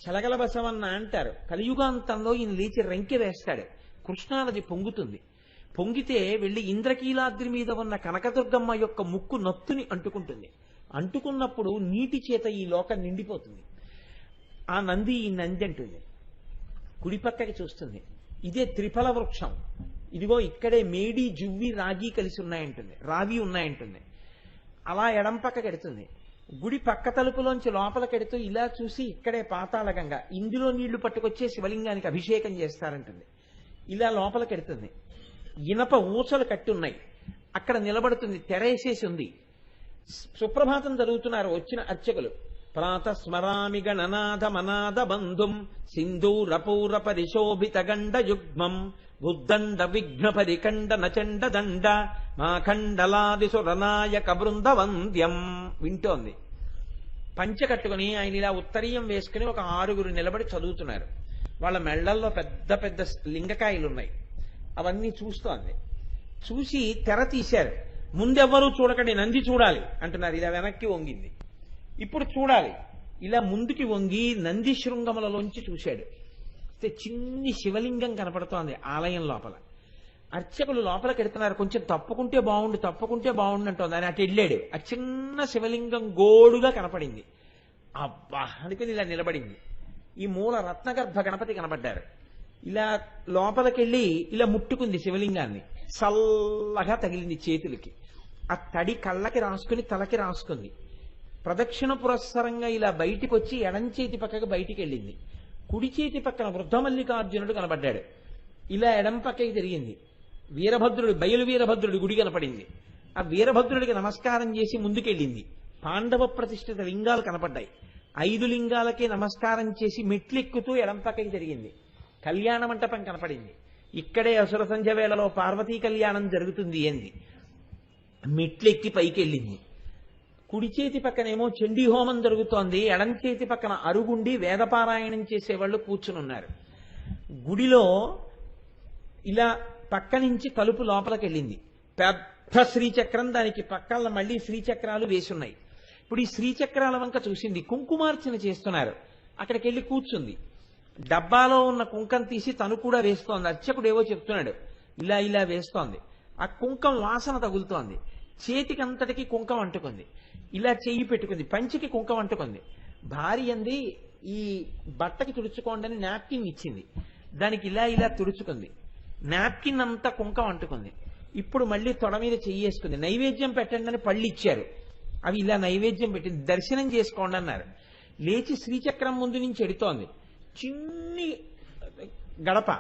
చలగల బసవన్న అంటారు. కలియుగాంతంలో ఈయన లేచి రెంకె వేస్తాడు. కృష్ణానది పొంగుతుంది. పొంగితే వెళ్లి ఇంద్రకీలాద్రి మీద ఉన్న కనకదుర్గమ్మ యొక్క ముక్కు నత్తుని అంటుకుంటుంది. అంటుకున్నప్పుడు నీటి చేత ఈ లోకం నిండిపోతుంది. ఆ నంది ఈ నంది అంటుంది. కుడిపక్కకి చూస్తుంది, ఇదే త్రిఫల వృక్షం, ఇదిగో ఇక్కడే మేడి, జువ్వి, రాగి కలిసి ఉన్నాయంటుంది, రావి ఉన్నాయంటుంది. అలా ఎడం పక్కకి ఎడుతుంది. గుడి పక్క తలుపులోంచి లోపలికెడుతూ ఇలా చూసి ఇక్కడే పాతాళగంగ, ఇందులో నీళ్లు పట్టుకొచ్చే శివలింగానికి అభిషేకం చేస్తారంటుంది. ఇలా లోపలికెడుతుంది. ఇనప ఊచలు కట్టున్నాయి. అక్కడ నిలబడుతుంది, తెరేసేసి ఉంది. సుప్రభాతం జరుగుతున్నారు వచ్చిన అర్చకులు. ప్రాతస్మరామి గణనాథ మనాథ బంధుం సింధూరపూర పరిశోభిత గండ యుగ్మం ఉద్దండ విఘ్న పరికండ నచండ దండ మాఖండలాది సురనాయక బృంద వంద్యం వింటోంది. పంచ కట్టుకుని ఆయన ఇలా ఉత్తరీయం వేసుకుని ఒక 6 నిలబడి చదువుతున్నారు. వాళ్ళ మెళ్లల్లో పెద్ద పెద్ద లింగకాయలున్నాయి. అవన్నీ చూస్తోంది. చూసి తెర తీశారు. ముందెవ్వరూ చూడకండి, నంది చూడాలి అంటున్నారు. ఇలా వెనక్కి వంగింది. ఇప్పుడు చూడాలి. ఇలా ముందుకి వంగి నంది శృంగములలోంచి చూశాడు. చిన్ని శివలింగం కనపడుతోంది ఆలయం లోపల. అర్చకులు లోపలికి ఎడుతున్నారు. కొంచెం తప్పుకుంటే బాగుండు అంటోంది. ఆయన అటు వెళ్ళాడు. ఆ చిన్న శివలింగం గోడుగా కనపడింది. అబ్బా అనుకుని ఇలా నిలబడింది. ఈ మూల రత్నగర్భ గణపతి కనపడ్డారు. ఇలా లోపలికెళ్ళి ఇలా ముట్టుకుంది శివలింగాన్ని. చల్లగా తగిలింది చేతులకి. ఆ తడి కళ్ళకి రాసుకుని తలకి రాసుకుంది. ప్రదక్షిణ పురస్సరంగా ఇలా బయటికి వచ్చి ఎడం చేతి పక్కకి బయటికి వెళ్ళింది. కుడి చేతి పక్కన వృద్ధమల్లికార్జునుడు కనబడ్డాడు. ఇలా ఎడం పక్కకి జరిగింది. వీరభద్రుడు, బయలు వీరభద్రుడి గుడి కనపడింది. ఆ వీరభద్రుడికి నమస్కారం చేసి ముందుకెళ్ళింది. పాండవ ప్రతిష్ఠిత లింగాలు కనపడ్డాయి. 5 లింగాలకి నమస్కారం చేసి మెట్లెక్కుతూ ఎడం పక్కకి జరిగింది. కళ్యాణ మంటపం కనపడింది. ఇక్కడే అసుర సంధ్య వేళలో పార్వతీ కళ్యాణం జరుగుతుంది ఏంది. మెట్లెక్కి పైకి వెళ్ళింది. కుడి చేతి పక్కనేమో చండీ హోమం జరుగుతోంది. ఎడం చేతి పక్కన అరుగుండి వేదపారాయణం చేసేవాళ్ళు కూర్చునున్నారు. గుడిలో ఇలా పక్క నుంచి తలుపు లోపలికి వెళ్ళింది. పెద్ద శ్రీచక్రం, దానికి పక్కన మళ్ళీ శ్రీచక్రాలు వేసున్నాయి. ఇప్పుడు ఈ శ్రీచక్రాల వంక చూసింది. కుంకుమార్చన చేస్తున్నారు. అక్కడికి వెళ్ళి కూర్చుంది. డబ్బాలో ఉన్న కుంకం తీసి తను కూడా వేస్తోంది. అర్చకుడు ఏవో చెప్తున్నాడు. ఇలా ఇలా వేస్తోంది. ఆ కుంకం వాసన తగులుతోంది. చేతికంతటికి కుంకం అంటుకుంది. ఇలా చెయ్యి పెట్టుకుంది. పంచికి కుంకం అంటుకుంది. భార్య అంది, ఈ బట్టకి తుడుచుకోండి అని నాప్కిన్ ఇచ్చింది. దానికి ఇలా ఇలా తుడుచుకుంది. నాప్కిన్ అంతా కుంకం అంటుకుంది. ఇప్పుడు మళ్ళీ తొడ మీద చెయ్యేసుకుంది. నైవేద్యం పెట్టండి అని పళ్ళు ఇచ్చారు. అవి ఇలా నైవేద్యం పెట్టింది. దర్శనం చేసుకోండి అన్నారు. లేచి శ్రీచక్రం ముందు నుంచి ఎడుతోంది. చిన్ని గడప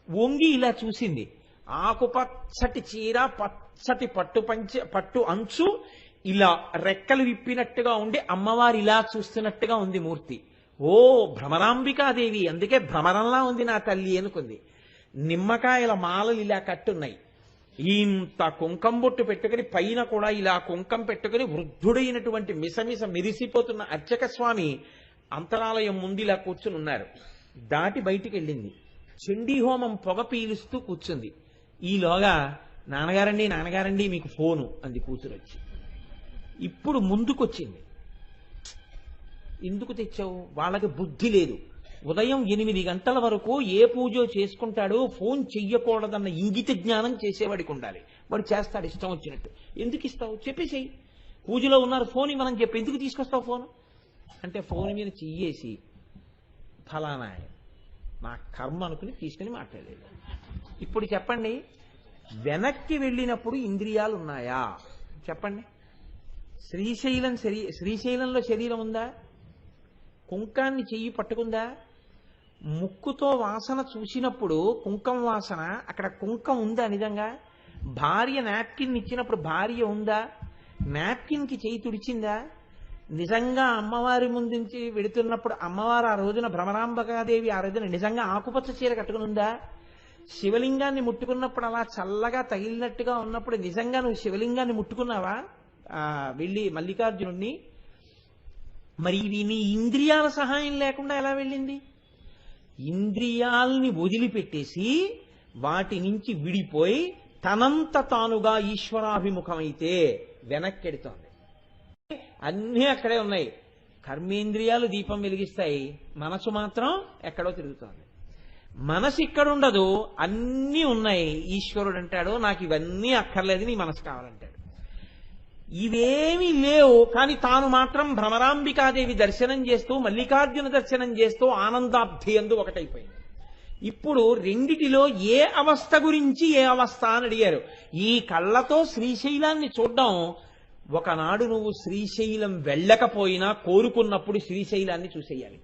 వంగి ఇలా చూసింది. ఆకుపచ్చటి చీర, పచ్చటి పట్టు అంచు, ఇలా రెక్కలు విప్పినట్టుగా ఉండి అమ్మవారి ఇలా చూస్తున్నట్టుగా ఉంది మూర్తి. ఓ భ్రమరాంబికాదేవి, అందుకే భ్రమరంలా ఉంది నా తల్లి అనుకుంది. నిమ్మకాయల మాలలు ఇలా కట్టున్నాయి. ఇంత కుంకం బొట్టు పెట్టుకుని పైన కూడా ఇలా కుంకం పెట్టుకుని వృద్ధుడైనటువంటి మిసమిస మెరిసిపోతున్న అర్చక స్వామి అంతరాలయం ముందు ఇలా కూర్చుని ఉన్నారు. దాటి బయటికి వెళ్ళింది. చండీ హోమం పొగ పీలుస్తూ కూర్చుంది. ఈలోగా నాన్నగారండి నాన్నగారండి మీకు ఫోను అంది కూతురు వచ్చి. ఇప్పుడు ముందుకొచ్చింది. ఎందుకు తెచ్చావు? వాళ్ళకి బుద్ధి లేదు. ఉదయం 8 గంటల వరకు ఏ పూజ చేసుకుంటాడో ఫోన్ చెయ్యకూడదన్న ఇంగిత జ్ఞానం చేసేవాడికి ఉండాలి. వాడు చేస్తాడు ఇష్టం వచ్చినట్టు. ఎందుకు ఇస్తావు? చెప్పేసేయి. పూజలో ఉన్నారు, ఫోన్ ఇవ్వనని చెప్పి ఎందుకు తీసుకొస్తావు ఫోన్ అంటే, ఫోన్ మీద చెయ్యేసి ఫలానా నా కర్మ అనుకుని తీసుకుని మాట్లాడలేదు. ఇప్పుడు చెప్పండి, వెనక్కి వెళ్ళినప్పుడు ఇంద్రియాలు ఉన్నాయా? చెప్పండి. శ్రీశైలంలో శరీరం ఉందా? కుంకాన్ని చెయ్యి పట్టుకుందా? ముక్కుతో వాసన చూసినప్పుడు కుంకం వాసన, అక్కడ కుంకం ఉందా నిజంగా? భార్య నాప్కిన్ ఇచ్చినప్పుడు భార్య ఉందా? నాప్కిన్ కి చెయ్యి తుడిచిందా? నిజంగా అమ్మవారి ముందుంచి వెడుతున్నప్పుడు అమ్మవారు ఆ రోజున భ్రమరాంబకాదేవి ఆ రోజున నిజంగా ఆకుపచ్చ చీర కట్టుకుని ఉందా? శివలింగాన్ని ముట్టుకున్నప్పుడు అలా చల్లగా తగిలినట్టుగా ఉన్నప్పుడు నిజంగా నువ్వు శివలింగాన్ని ముట్టుకున్నావా వెళ్ళి మల్లికార్జునుడిని? మరి ఇది నీ ఇంద్రియాల సహాయం లేకుండా ఎలా వెళ్ళింది? ఇంద్రియాల్ని వదిలిపెట్టేసి వాటి నుంచి విడిపోయి తనంత తానుగా ఈశ్వరాభిముఖమైతే వెనక్కెడుతోంది. అన్నీ అక్కడే ఉన్నాయి. కర్మేంద్రియాలు దీపం వెలిగిస్తాయి, మనసు మాత్రం ఎక్కడో తిరుగుతోంది. మనసు ఇక్కడుండదు, అన్నీ ఉన్నాయి. ఈశ్వరుడు అంటాడు నాకు ఇవన్నీ అక్కర్లేదు, నీ మనసు కావాలంటాడు. ఇవేమీ లేవు, కానీ తాను మాత్రం భ్రమరాంబికాదేవి దర్శనం చేస్తూ మల్లికార్జున దర్శనం చేస్తూ ఆనందాబ్ధి అందు ఒకటైపోయింది. ఇప్పుడు రెండిటిలో ఏ అవస్థ గురించి ఏ అవస్థ అని అడిగారు. ఈ కళ్ళతో శ్రీశైలాన్ని చూడ్డం, ఒకనాడు నువ్వు శ్రీశైలం వెళ్ళకపోయినా కోరుకున్నప్పుడు శ్రీశైలాన్ని చూసేయాలి.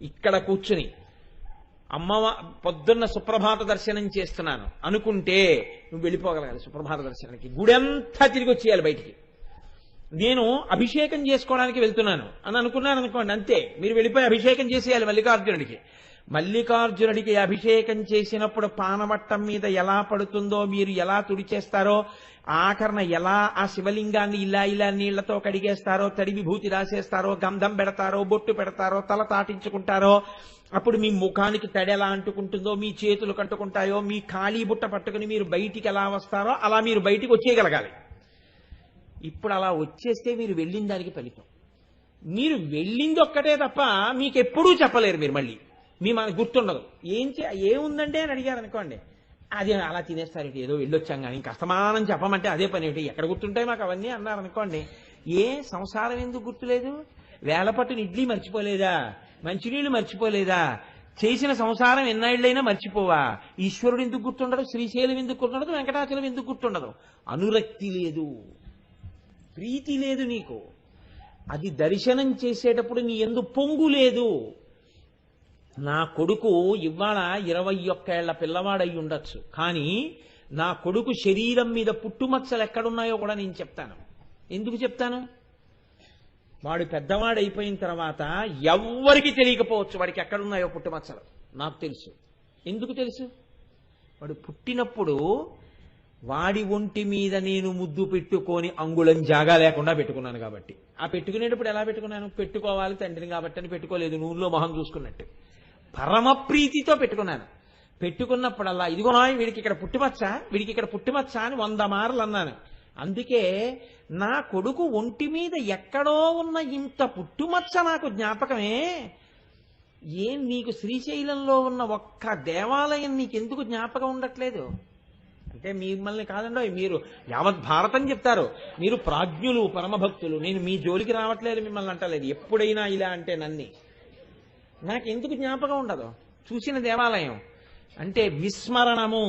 ఇక్కడ కూర్చుని పొద్దున్న సుప్రభాత దర్శనం చేస్తున్నాను అనుకుంటే నువ్వు వెళ్ళిపోగలగాలి సుప్రభాత దర్శనానికి. గుడంతా తిరిగి వచ్చేయాలి బయటికి. నేను అభిషేకం చేసుకోవడానికి వెళ్తున్నాను అని అనుకున్నాను అనుకోండి, అంతే, మీరు వెళ్ళిపోయి అభిషేకం చేసేయాలి మల్లికార్జునుడికి. మల్లికార్జునుడికి అభిషేకం చేసినప్పుడు పానవట్టం మీద ఎలా పడుతుందో మీరు ఎలా తుడిచేస్తారో, ఆఖరణ ఎలా ఆ శివలింగాన్ని ఇలా ఇలా నీళ్లతో కడిగేస్తారో, తడి విభూతి రాసేస్తారో, గంధం పెడతారో, బొట్టు పెడతారో, తల తాటించుకుంటారో, అప్పుడు మీ ముఖానికి తడి ఎలా అంటుకుంటుందో, మీ చేతులు కంటుకుంటాయో, మీ ఖాళీ బుట్ట పట్టుకుని మీరు బయటికి ఎలా వస్తారో అలా మీరు బయటికి వచ్చేయగలగాలి. ఇప్పుడు అలా వచ్చేస్తే మీరు వెళ్ళిన దానికి ఫలితం. మీరు వెళ్ళింది ఒక్కటే తప్ప మీకెప్పుడూ చెప్పలేరు. మీరు మళ్ళీ మనకు గుర్తుండదు. ఏముందంటే అని అడిగారు అనుకోండి, అది అలా తినేస్తారు, ఏదో వెళ్ళొచ్చాం కానీ ఇంకా అస్తమానం చెప్పమంటే అదే పని ఏమిటి, ఎక్కడ గుర్తుంటాయి మాకు అవన్నీ అన్నారు అనుకోండి. సంసారం ఎందుకు గుర్తులేదు? వేలపట్టుని ఇడ్లీ మర్చిపోలేదా? మంచినీళ్లు మర్చిపోలేదా? చేసిన సంసారం ఎన్నాళ్ళైనా మర్చిపోవా? ఈశ్వరుడు ఎందుకు గుర్తుండదు? శ్రీశైలం ఎందుకు గుర్తుండదు? వెంకటాచలం ఎందుకు గుర్తుండదు? అనురక్తి లేదు, ప్రీతి లేదు నీకు. అది దర్శనం చేసేటప్పుడు నీ యందు పొంగు లేదు. నా కొడుకు ఇవాళ 21 ఏళ్ల పిల్లవాడై ఉండొచ్చు, కానీ నా కొడుకు శరీరం మీద పుట్టుమచ్చలు ఎక్కడున్నాయో కూడా నేను చెప్తాను. ఎందుకు చెప్తాను? వాడు పెద్దవాడైపోయిన తర్వాత ఎవ్వరికి తెలియకపోవచ్చు వాడికి ఎక్కడున్నాయో పుట్టుమచ్చలు. నాకు తెలుసు. ఎందుకు తెలుసు? వాడు పుట్టినప్పుడు వాడి ఒంటి మీద నేను ముద్దు పెట్టుకొని అంగుళం జాగా లేకుండా పెట్టుకున్నాను కాబట్టి. ఆ పెట్టుకునేటప్పుడు ఎలా పెట్టుకున్నాను? పెట్టుకోవాలి తండ్రిని కాబట్టి అని పెట్టుకోలేదు, నూనెలో మొహం చూసుకున్నట్టు. పరమ ప్రీతితో పెట్టుకున్నాను. పెట్టుకున్నప్పుడల్లా ఇదిగోనా వీడికి ఇక్కడ పుట్టుమచ్చ, వీడికి ఇక్కడ పుట్టుమచ్చ అని 100 మార్లు అన్నాను. అందుకే నా కొడుకు ఒంటి మీద ఎక్కడో ఉన్న ఇంత పుట్టుమచ్చ నాకు జ్ఞాపకమే. నీకు శ్రీశైలంలో ఉన్న ఒక్క దేవాలయం నీకెందుకు జ్ఞాపకం ఉండట్లేదు? అంటే మిమ్మల్ని కాదండో, మీరు యావత్ భారతం చెప్తారు, మీరు ప్రాజ్ఞులు, పరమభక్తులు. నేను మీ జోలికి రావట్లేదు, మిమ్మల్ని అంటలేదు. ఎప్పుడైనా ఇలా అంటే నాకెందుకు జ్ఞాపకం ఉండదు చూసిన దేవాలయం అంటే? విస్మరణము.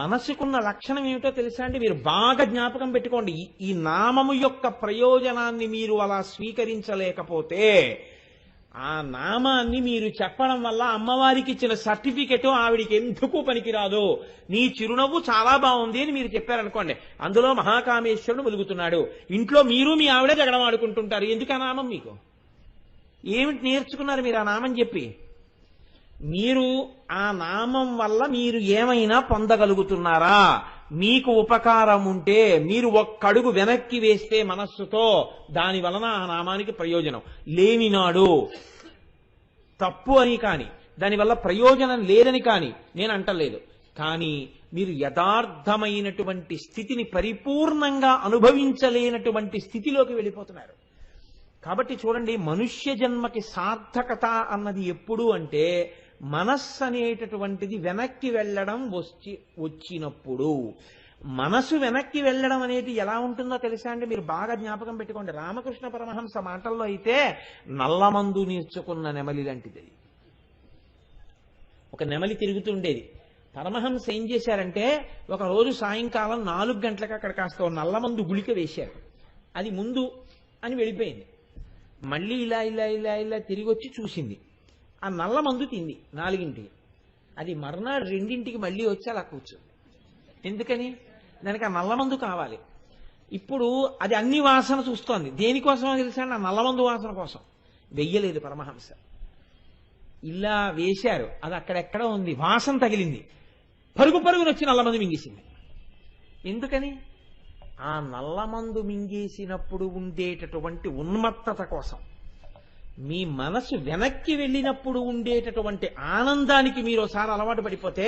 మనసుకున్న లక్షణం ఏమిటో తెలుసా అండి? మీరు బాగా జ్ఞాపకం పెట్టుకోండి. ఈ నామము యొక్క ప్రయోజనాన్ని మీరు అలా స్వీకరించలేకపోతే ఆ నామాన్ని మీరు చెప్పడం వల్ల అమ్మవారికి ఇచ్చిన సర్టిఫికెట్ ఆవిడికి ఎందుకు పనికిరాదు, నీ చిరునవ్వు చాలా బాగుంది అని మీరు చెప్పారనుకోండి, అందులో మహాకామేశ్వరుడు వెలుగుతున్నాడు, ఇంట్లో మీరు మీ ఆవిడే జగడమాడుకుంటుంటారు. ఎందుకు ఆ నామం మీకు? ఏమిటి నేర్చుకున్నారు మీరు ఆ నామం చెప్పి? మీరు ఆ నామం వల్ల మీరు ఏమైనా పొందగలుగుతున్నారా? మీకు ఉపకారం ఉంటే మీరు ఒక్కడుగు వెనక్కి వేస్తే మనస్సుతో, దాని వలన ఆ నామానికి ప్రయోజనం. లేనినాడు తప్పు అని కాని, దానివల్ల ప్రయోజనం లేదని కాని నేను అంటలేదు. కానీ మీరు యథార్థమైనటువంటి స్థితిని పరిపూర్ణంగా అనుభవించలేనటువంటి స్థితిలోకి వెళ్ళిపోతున్నారు. కాబట్టి చూడండి, మనుష్య జన్మకి సార్థకత అన్నది ఎప్పుడు అంటే మనస్సు అనేటటువంటిది వెనక్కి వెళ్ళడం వచ్చినప్పుడు. మనసు వెనక్కి వెళ్ళడం అనేది ఎలా ఉంటుందో తెలుసా అండి? మీరు బాగా జ్ఞాపకం పెట్టుకోండి. రామకృష్ణ పరమహంస మాటల్లో అయితే నల్లమందు నేర్చుకున్న నెమలి లాంటిది. ఒక నెమలి తిరుగుతుండేది. పరమహంస ఏం చేశారంటే, ఒక రోజు సాయంకాలం 4 గంటలకు అక్కడ కాస్త నల్లమందు గుళిక వేశారు. అది ముందు అని వెళ్ళిపోయింది. మళ్ళీ ఇలా ఇలా ఇలా ఇలా తిరిగి వచ్చి చూసింది. ఆ నల్ల మందు తింది 4ంటికి. అది మర్నాడు 2ంటికి మళ్ళీ వచ్చి అలా కూర్చుంది. ఎందుకని? దానికి ఆ నల్లమందు కావాలి. ఇప్పుడు అది అన్ని వాసన చూస్తోంది. దేనికోసమో తెలుసా? ఆ నల్లమందు వాసన కోసం. వెయ్యలేదు పరమహంస. ఇలా వేశారు, అది అక్కడెక్కడ ఉంది, వాసన తగిలింది, పరుగు పరుగును వచ్చి నల్లమందు మింగేసింది. ఎందుకని? ఆ నల్లమందు మింగేసినప్పుడు ఉండేటటువంటి ఉన్మత్తత కోసం. మీ మనసు వెనక్కి వెళ్ళినప్పుడు ఉండేటటువంటి ఆనందానికి మీరు ఒకసారి అలవాటు పడిపోతే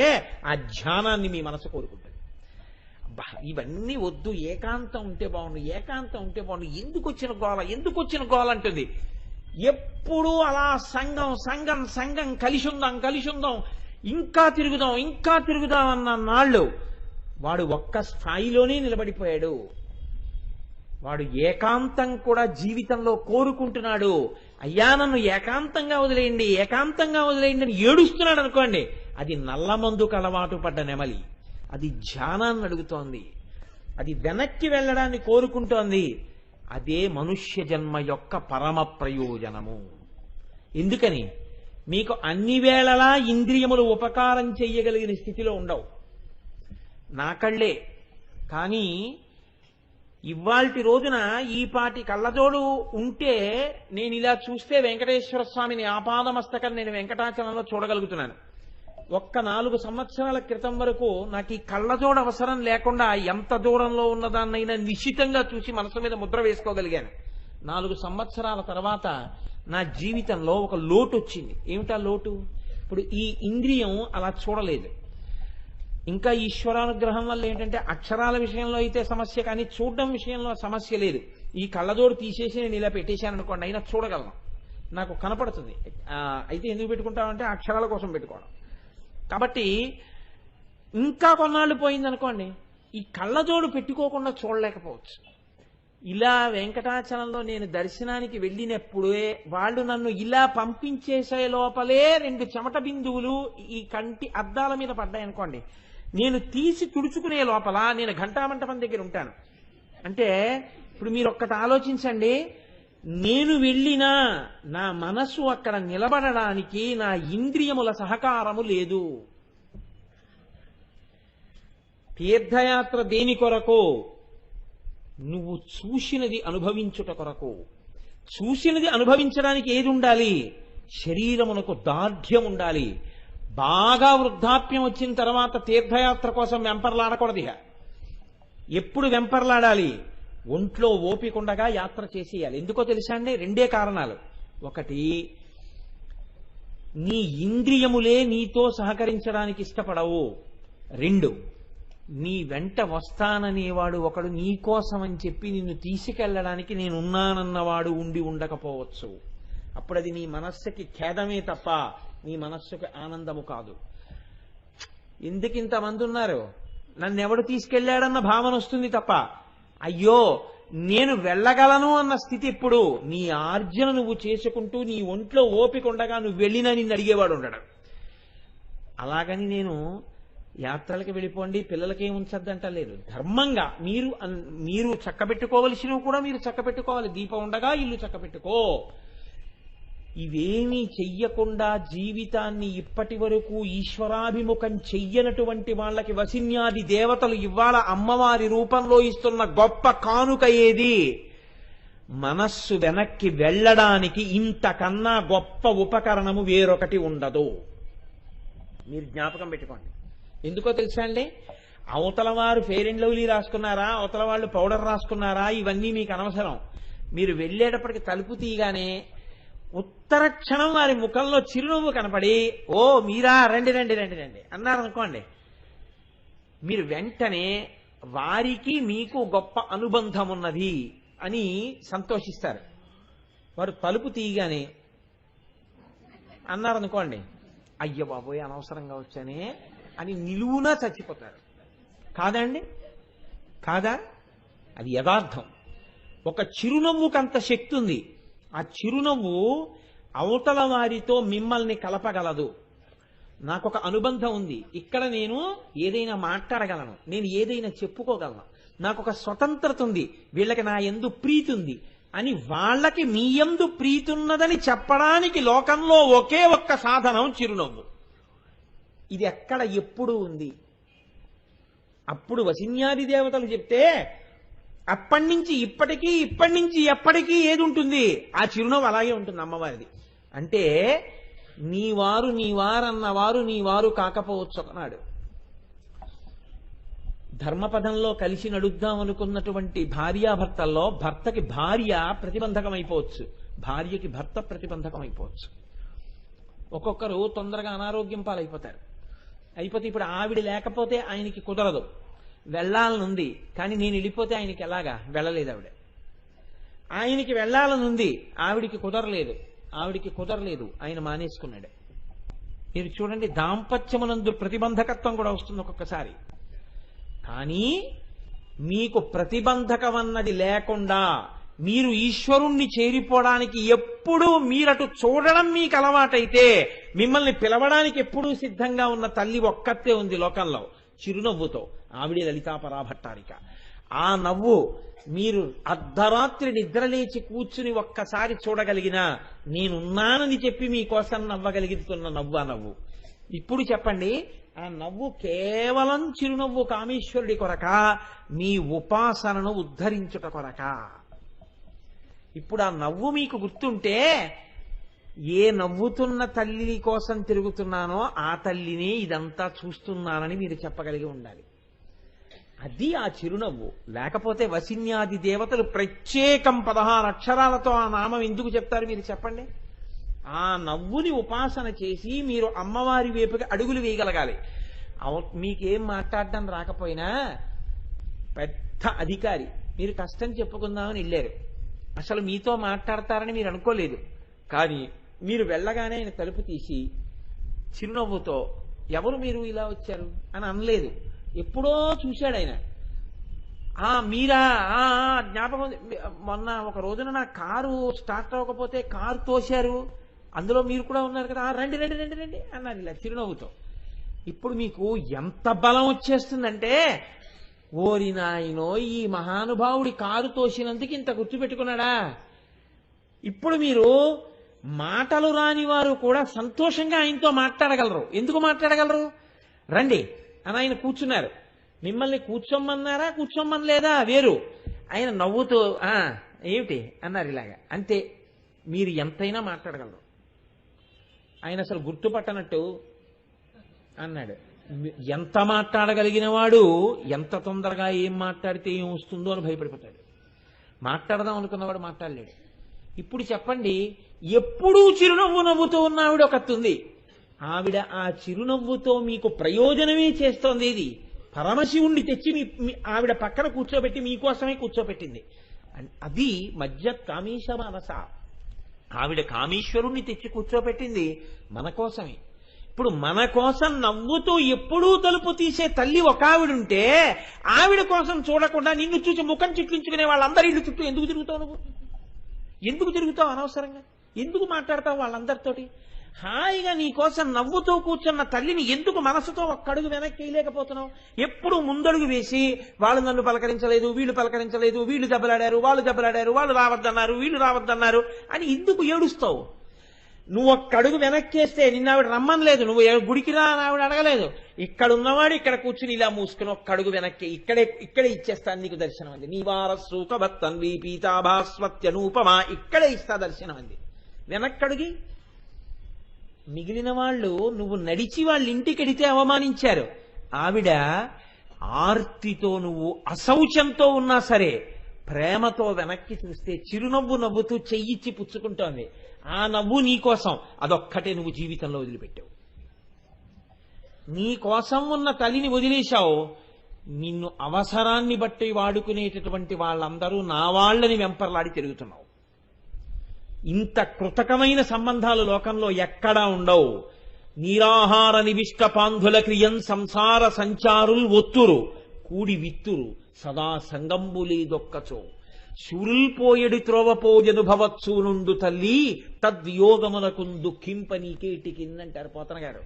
ఆ ధ్యానాన్ని మీ మనసు కోరుకుంటుంది. ఇవన్నీ వద్దు, ఏకాంతం ఉంటే బాగుండు, ఏకాంతం ఉంటే బాగుండు, ఎందుకు వచ్చిన గోల అంటుంది. ఎప్పుడూ అలా సంఘం సంఘం సంఘం, కలిసి ఉందాం, ఇంకా తిరుగుదాం అన్న నాళ్ళు వాడు ఒక్క స్థాయిలోనే నిలబడిపోయాడు. వాడు ఏకాంతం కూడా జీవితంలో కోరుకుంటున్నాడు. అయ్యా నన్ను ఏకాంతంగా వదిలేయండి అని ఏడుస్తున్నాడు అనుకోండి, అది నల్లమందుకు అలవాటు పడ్డ నెమలి. అది ధ్యానాన్ని అడుగుతోంది, అది వెనక్కి వెళ్ళడాన్ని కోరుకుంటోంది. అదే మనుష్య జన్మ యొక్క పరమ ప్రయోజనము. ఎందుకని? మీకు అన్ని వేళలా ఇంద్రియములు ఉపకారం చెయ్యగలిగిన స్థితిలో ఉండవు. నా కళ్ళే కానీ ఇవాల్టి రోజున ఈ పాటి కళ్ళజోడు ఉంటే నేను ఇలా చూస్తే వెంకటేశ్వర స్వామిని ఆపాదమస్తకం నేను వెంకటాచలంలో చూడగలుగుతున్నాను. ఒక్క 4 సంవత్సరాల క్రితం వరకు నాకు ఈ కళ్ళజోడు అవసరం లేకుండా ఎంత దూరంలో ఉన్నదాన్నైనా నిశ్చితంగా చూసి మనసు మీద ముద్ర వేసుకోగలిగాను. 4 సంవత్సరాల తర్వాత నా జీవితంలో ఒక లోటు వచ్చింది. ఏమిటా లోటు? ఇప్పుడు ఈ ఇంద్రియం అలా చూడలేదు. ఇంకా ఈశ్వరానుగ్రహం వల్ల ఏంటంటే అక్షరాల విషయంలో అయితే సమస్య, కానీ చూడడం విషయంలో సమస్య లేదు. ఈ కళ్ళజోడు తీసేసి నేను ఇలా పెట్టేశాను అనుకోండి, అయినా చూడగలను, నాకు కనపడుతుంది. అయితే ఎందుకు పెట్టుకుంటామంటే అక్షరాల కోసం పెట్టుకోవడం. కాబట్టి ఇంకా కొన్నాళ్ళు పోయిందనుకోండి, ఈ కళ్ళజోడు పెట్టుకోకుండా చూడలేకపోవచ్చు. ఇలా వెంకటాచలంలో నేను దర్శనానికి వెళ్ళినప్పుడే వాళ్ళు నన్ను ఇలా పంపించేసే లోపలే 2 చెమట బిందువులు ఈ కంటి అద్దాల మీద పడ్డాయనుకోండి, నేను తీసి తుడుచుకునే లోపల నేను ఘంటామంటపం దగ్గర ఉంటాను. అంటే ఇప్పుడు మీరు ఒక్కటి ఆలోచించండి, నేను వెళ్ళినా నా మనసు అక్కడ నిలబడడానికి నా ఇంద్రియముల సహకారము లేదు. తీర్థయాత్ర దేని కొరకు? నువ్వు చూసినది అనుభవించుట కొరకు. చూసినది అనుభవించడానికి ఏది ఉండాలి? శరీరమునకు దార్ఢ్యం ఉండాలి. బాగా వృద్ధాప్యం వచ్చిన తర్వాత తీర్థయాత్ర కోసం వెంపర్లాడకూడదు. ఎప్పుడు వెంపర్లాడాలి? ఒంట్లో ఓపికండగా యాత్ర చేసేయాలి. ఎందుకో తెలుసా అండి? 2 కారణాలు. ఒకటి, నీ ఇంద్రియములే నీతో సహకరించడానికి ఇష్టపడవు. 2, నీ వెంట వస్తాననేవాడు ఒకడు నీకోసమని చెప్పి నిన్ను తీసుకెళ్లడానికి నేనున్నానన్నవాడు ఉండి ఉండకపోవచ్చు. అప్పుడది నీ మనస్సుకి ఖేదమే తప్ప నీ మనస్సుకి ఆనందము కాదు. ఎందుకు ఇంతమంది ఉన్నారు, నన్నెవడు తీసుకెళ్లాడన్న భావన వస్తుంది తప్ప అయ్యో నేను వెళ్ళగలను అన్న స్థితి ఎప్పుడు? నీ ఆర్జన నువ్వు చేసుకుంటూ నీ ఒంట్లో ఓపిక ఉండగా నువ్వు వెళ్ళినా నిన్ను అడిగేవాడు ఉండడు. అలాగని నేను యాత్రలకు వెళ్ళిపోండి పిల్లలకి ఏమి ఉంచద్దంటలేదు. ధర్మంగా మీరు చక్కబెట్టుకోవలసినవి కూడా మీరు చక్కబెట్టుకోవాలి. దీపం ఉండగా ఇల్లు చక్కబెట్టుకో. ఇవేమీ చెయ్యకుండా జీవితాన్ని ఇప్పటి వరకు ఈశ్వరాభిముఖం చెయ్యనటువంటి వాళ్ళకి వసిన్యాది దేవతలు ఇవాళ అమ్మవారి రూపంలో ఇస్తున్న గొప్ప కానుక ఏది? మనస్సు వెనక్కి వెళ్ళడానికి ఇంతకన్నా గొప్ప ఉపకరణము వేరొకటి ఉండదు. మీరు జ్ఞాపకం పెట్టుకోండి. ఎందుకో తెలుసా అండి? అవతల వారు ఫెయిర్ అండ్ లవ్లీ రాసుకున్నారా, అవతల వాళ్ళు పౌడర్ రాసుకున్నారా, ఇవన్నీ మీకు అనవసరం. మీరు వెళ్ళేటప్పటికి తలుపు తీయగానే ఉత్తర క్షణం వారి ముఖంలో చిరునవ్వు కనపడి, ఓ మీరా, రండి రండి రండి రండి అన్నారనుకోండి, మీరు వెంటనే వారికి మీకు గొప్ప అనుబంధం ఉన్నది అని సంతోషిస్తారు. వారు తలుపు తీయగానే అన్నారనుకోండి, అయ్య బాబోయ్ అనవసరంగా వచ్చానే అని నిలువునా చచ్చిపోతారు. కాదండి? కాదా? అది యథార్థం. ఒక చిరునవ్వుకంత శక్తి ఉంది. ఆ చిరునవ్వు అవతల వారితో మిమ్మల్ని కలపగలదు. నాకొక అనుబంధం ఉంది, ఇక్కడ నేను ఏదైనా మాట్లాడగలను, నేను ఏదైనా చెప్పుకోగలను, నాకొక స్వతంత్రత ఉంది, వీళ్ళకి నా యందు ప్రీతి ఉంది అని వాళ్ళకి మీ యందు ప్రీతి ఉన్నదని చెప్పడానికి లోకంలో ఒకే ఒక్క సాధనం చిరునవ్వు. ఇది ఎక్కడ ఎప్పుడు ఉంది? అప్పుడు వసిన్యాది దేవతలు చెప్తే అప్పటి నుంచి ఇప్పటికీ, ఇప్పటి నుంచి ఎప్పటికీ ఏది ఉంటుంది? ఆ చిరునవ్వు అలాగే ఉంటుంది అమ్మవారిది. అంటే నీవారు నీవారన్నవారు నీవారు కాకపోవచ్చు అన్నాడు. ధర్మపదంలో కలిసి నడుద్దాం అనుకున్నటువంటి భార్యాభర్తల్లో భర్తకి భార్య ప్రతిబంధకం అయిపోవచ్చు, భార్యకి భర్త ప్రతిబంధకం అయిపోవచ్చు. ఒక్కొక్కరు తొందరగా అనారోగ్యం పాలైపోతారు. అయిపోతే ఇప్పుడు ఆవిడ లేకపోతే ఆయనకి కుదరదు, వెళ్ళాలనుంది, కానీ నేను వెళ్ళిపోతే ఆయనకి ఎలాగా? వెళ్ళలేదు ఆవిడ. ఆయనకి వెళ్ళాలనుంది, ఆవిడికి కుదరలేదు, ఆయన మానేసుకున్నాడు. మీరు చూడండి, దాంపత్యమునందు ప్రతిబంధకత్వం కూడా వస్తుంది ఒక్కొక్కసారి. కానీ మీకు ప్రతిబంధకం అన్నది లేకుండా మీరు ఈశ్వరుణ్ణి చేరిపోవడానికి ఎప్పుడూ మీరటు చూడడం మీకు అలవాటైతే మిమ్మల్ని పిలవడానికి ఎప్పుడూ సిద్ధంగా ఉన్న తల్లి ఒక్కతే ఉంది లోకంలో, చిరునవ్వుతో. ఆవిడే లలితా పరాభట్టారిక. ఆ నవ్వు మీరు అర్ధరాత్రి నిద్రలేచి కూర్చుని ఒక్కసారి చూడగలిగినా నేనున్నానని చెప్పి మీకోసం నవ్వగలుగుతున్న నవ్వు ఆ నవ్వు. ఇప్పుడు చెప్పండి, ఆ నవ్వు కేవలం చిరునవ్వు కామేశ్వరుడి కొరక, మీ ఉపాసనను ఉద్ధరించుట కొరక. ఇప్పుడు ఆ నవ్వు మీకు గుర్తుంటే, ఏ నవ్వుతున్న తల్లి కోసం తిరుగుతున్నానో ఆ తల్లిని ఇదంతా చూస్తున్నానని మీరు చెప్పగలిగి ఉండాలి. అది ఆ చిరునవ్వు. లేకపోతే వసిన్యాది దేవతలు ప్రత్యేకం 16 అక్షరాలతో ఆ నామం ఎందుకు చెప్తారు మీరు చెప్పండి? ఆ నవ్వుని ఉపాసన చేసి మీరు అమ్మవారి వైపుకి అడుగులు వేయగలగాలి. మీకేం మాట్లాడడం రాకపోయినా పెద్ద అధికారి, మీరు కష్టం చెప్పుకుందామని వెళ్ళారు, అసలు మీతో మాట్లాడతారని మీరు అనుకోలేదు, కానీ మీరు వెళ్ళగానే ఆయన తలుపు తీసి చిరునవ్వుతో ఎవరు మీరు ఇలా వచ్చారు అని అనలేదు. ఎప్పుడో చూశాడు ఆయన. మీరా జ్ఞాపకం, మొన్న ఒక రోజున నా కారు స్టార్ట్ అవ్వకపోతే కారు తోశారు, అందులో మీరు కూడా ఉన్నారు కదా, రండి రండి రండి రండి అన్నారు ఇలా చిరునవ్వుతో. ఇప్పుడు మీకు ఎంత బలం వచ్చేస్తుందంటే, ఓరి నాయనో ఈ మహానుభావుడి కారు తోసినందుకు ఇంత గుర్తుపెట్టుకున్నాడా. ఇప్పుడు మీరు మాటలు రాని వారు కూడా సంతోషంగా ఆయనతో మాట్లాడగలరు. ఎందుకు మాట్లాడగలరు? రండి అని ఆయన కూర్చున్నారు. మిమ్మల్ని కూర్చోమన్నారా కూర్చోమనలేదా వేరు, ఆయన నవ్వుతూ ఏమిటి అన్నారు ఇలాగా, అంతే. మీరు ఎంతైనా మాట్లాడగలరు. ఆయన అసలు గుర్తుపట్టనట్టు అన్నాడు. ఎంత మాట్లాడగలిగిన వాడు ఎంత తొందరగా ఏం మాట్లాడితే ఏం వస్తుందో అని భయపడిపోతాడు. మాట్లాడదాం అనుకున్నవాడు మాట్లాడలేడు. ఇప్పుడు చెప్పండి, ఎప్పుడూ చిరునవ్వు నవ్వుతూ ఉన్న ఆవిడ ఒకతుంది. ఆవిడ ఆ చిరునవ్వుతో మీకు ప్రయోజనమే చేస్తోంది. ఇది పరమశివుణ్ణి తెచ్చి ఆవిడ పక్కన కూర్చోబెట్టి మీకోసమే కూర్చోబెట్టింది. అది మధ్య కామేశ మనస. ఆవిడ కామేశ్వరుణ్ణి తెచ్చి కూర్చోబెట్టింది మన కోసమే. ఇప్పుడు మన కోసం నవ్వుతూ ఎప్పుడూ తలుపు తీసే తల్లి ఒక ఆవిడుంటే, ఆవిడ కోసం చూడకుండా నిన్ను చూసి ముఖం చిట్లించుకునే వాళ్ళందరి ఇల్లు చుట్టూ ఎందుకు తిరుగుతావు? నువ్వు ఎందుకు తిరుగుతావు అనవసరంగా? ఎందుకు మాట్లాడతావు వాళ్ళందరితోటి? హాయిగా నీ కోసం నవ్వుతూ కూర్చున్న తల్లిని ఎందుకు మనసుతో ఒక్కడుగు వెనక్కి వేయలేకపోతున్నావు? ఎప్పుడు ముందడుగు వేసి వాళ్ళు నన్ను పలకరించలేదు, వీళ్ళు పలకరించలేదు, వీళ్ళు దెబ్బలాడారు, వాళ్ళు దెబ్బలాడారు, వాళ్ళు రావద్దన్నారు, వీళ్ళు రావద్దన్నారు అని ఎందుకు ఏడుస్తావు? నువ్వు ఒక్క అడుగు వెనక్కేస్తే నిన్న ఆవిడ రమ్మని లేదు, నువ్వు గుడికి రా అని ఆవిడ అడగలేదు. ఇక్కడ ఉన్నవాడు ఇక్కడ కూర్చుని ఇలా మూసుకుని ఒక్క అడుగు వెనక్కి ఇక్కడే ఇచ్చేస్తాను నీకు దర్శనం అంది. నీవారసూకభత్తన్వి పీతాభాస్వత్యనూపమా, ఇక్కడే ఇస్తా దర్శనం అంది. వెనక్కడుగి మిగిలిన వాళ్ళు నువ్వు నడిచి వాళ్ళ ఇంటికెడితే అవమానించారు. ఆవిడ ఆర్తితో నువ్వు అశౌచంతో ఉన్నా సరే ప్రేమతో వెనక్కి చూస్తే చిరునవ్వు నవ్వుతూ చెయ్యిచ్చి పుచ్చుకుంటోంది. ఆ నవ్వు నీకోసం, అదొక్కటే నువ్వు జీవితంలో వదిలిపెట్టావు. నీ కోసం ఉన్న తల్లిని వదిలేశావు. నిన్ను అవసరాన్ని బట్టి వాడుకునేటటువంటి వాళ్ళందరూ నా వాళ్ళని వెంపర్లాడి తిరుగుతున్నావు. ఇంత కృతకమైన సంబంధాలు లోకంలో ఎక్కడా ఉండవు. నీరాహార నివిష్ట పాంధుల క్రియం సంసార సంచారుల్ ఒత్తురు కూడి విత్తురు సదా సంగంబులేదొక్కచో శూరుల్పోయడి త్రోవపోజనుభవత్సూ నుండు తల్లి తద్వియోగమునకు దుఃఖింపనీకేటికిందంటారు పోతన గారు.